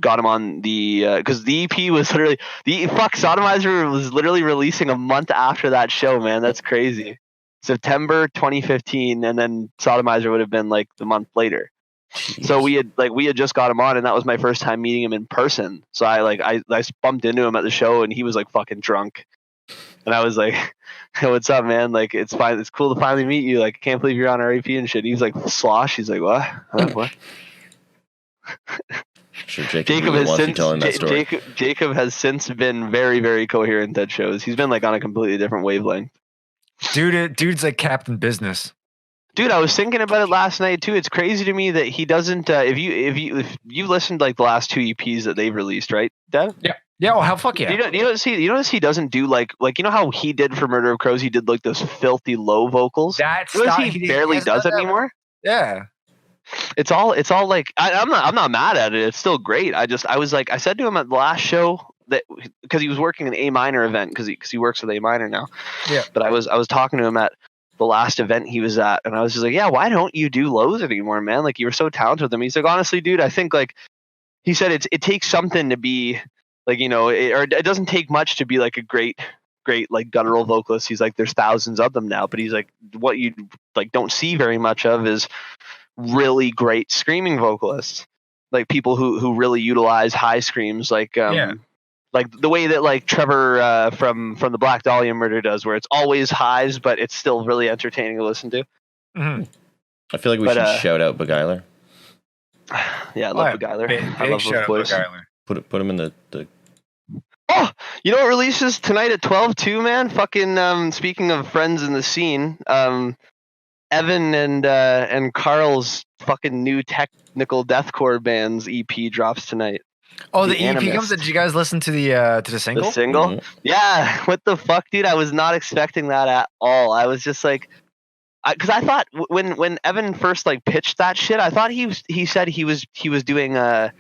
got him on the because the EP was literally Sodomizer was literally releasing a month after that show, man. That's crazy. September 2015, and then Sodomizer would have been like the month later. Jeez. So we had just got him on, and that was my first time meeting him in person. So I bumped into him at the show, and he was like fucking drunk, and I was like, hey, "What's up, man? Like, it's fine. It's cool to finally meet you. Like, I can't believe you're on our EP and shit." He was like, "Slosh." He's like, "What? Huh? What?"
Sure, Jacob has since telling that story.
Jacob has since been very, very coherent at shows. He's been like on a completely different wavelength.
Dude's like Captain Business.
Dude, I was thinking about it last night too. It's crazy to me that he doesn't. If you listened like the last 2 EPs that they've released, right, Dev?
Yeah. Yeah. Well, how fuck yeah.
You notice he doesn't do like you know how he did for Murder of Crows. He did like those filthy low vocals. He barely does it anymore.
Yeah.
It's all like I'm not mad at it. It's still great. I said to him at the last show that because he was working an A minor event because he works with A minor now.
Yeah.
But I was talking to him at the last event he was at, and I was just like, yeah, why don't you do lows anymore, man? Like, you were so talented with them. He's like, honestly, dude, I think like he said it takes something to be like, you know, it doesn't take much to be like a great like guttural vocalist. He's like, there's thousands of them now, but he's like, what you like don't see very much of is really great screaming vocalists, like people who really utilize high screams, like like the way that like Trevor from the Black Dahlia Murder does, where it's always highs, but it's still really entertaining to listen to.
Mm-hmm.
I feel like we should shout out Beguiler.
Yeah, I love Beguiler. I love those boys.
Put him in the.
Oh, you know what releases tonight at 12 too, man? Fucking speaking of friends in the scene, Evan and Carl's fucking new technical deathcore band's EP drops tonight.
Oh, the EP comes. Did you guys listen to the single?
The single? Mm-hmm. Yeah. What the fuck, dude? I was not expecting that at all. I was just like, because I thought when Evan first like pitched that shit, I thought he said he was doing a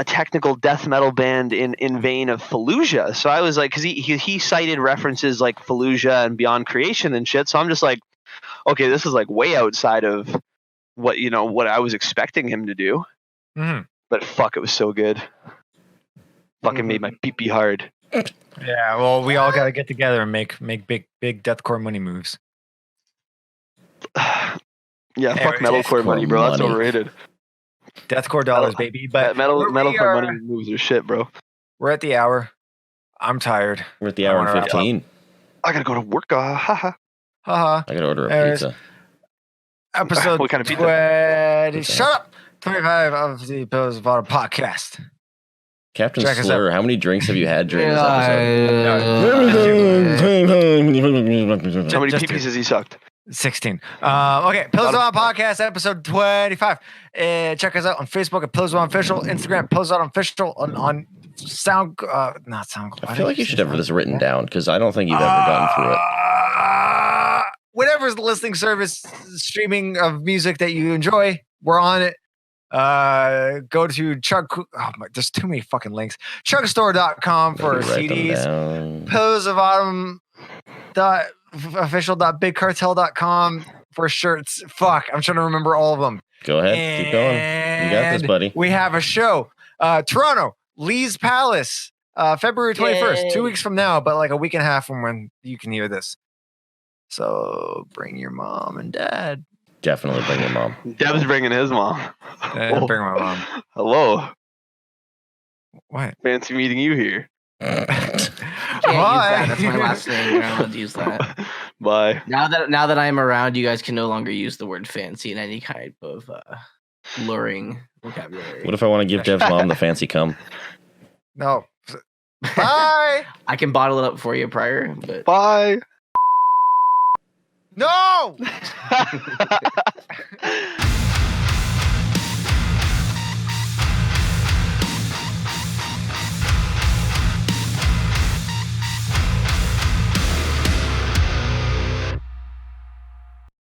technical death metal band in vein of Fallujah. So I was like, because he cited references like Fallujah and Beyond Creation and shit. So I'm just like, okay, this is like way outside of what I was expecting him to do.
Mm-hmm.
But fuck, it was so good. Fucking made my pee-pee hard.
Yeah, well, we all got to get together and make big deathcore money moves.
Yeah, fuck metalcore money, bro. That's overrated.
Deathcore dollars, baby. But
metalcore money moves are shit, bro.
We're at the hour. I'm tired.
We're at the hour and 15.
I gotta go to work. Haha.
I gotta order a pizza.
Episode
what kind of pizza?
20. Shut up. 25 of the Pills of Autumn podcast.
Captain Slur, how many drinks have you had during this episode?
How many peepees has he sucked?
16. Okay, Pills of Autumn podcast, episode 25. Check us out on Facebook at Pills of Autumn Official, Instagram, Pills of Autumn Official, on not SoundCloud.
I feel like you should have this written down because I don't think you've ever gotten through it.
Whatever's the listening service, streaming of music that you enjoy, we're on it. Go to there's too many fucking links. ChugStore.com for CDs. Pills of Autumn official.bigcartel.com for shirts. Fuck, I'm trying to remember all of them.
Go ahead, keep going. You got this, buddy.
We have a show. Toronto, Lee's Palace, February 21st, 2 weeks from now, but like a week and a half from when you can hear this. So bring your mom and dad.
Definitely bring your mom.
Dev's bringing his mom.
Bring my mom.
Hello.
What?
Fancy meeting you here.
Use that. That's my last name. You're not allowed to use that.
Bye.
Now that I am around, you guys can no longer use the word fancy in any kind of luring vocabulary.
What if I want to give Dev's mom the fancy cum?
No. Bye.
I can bottle it up for you prior, but
bye.
No.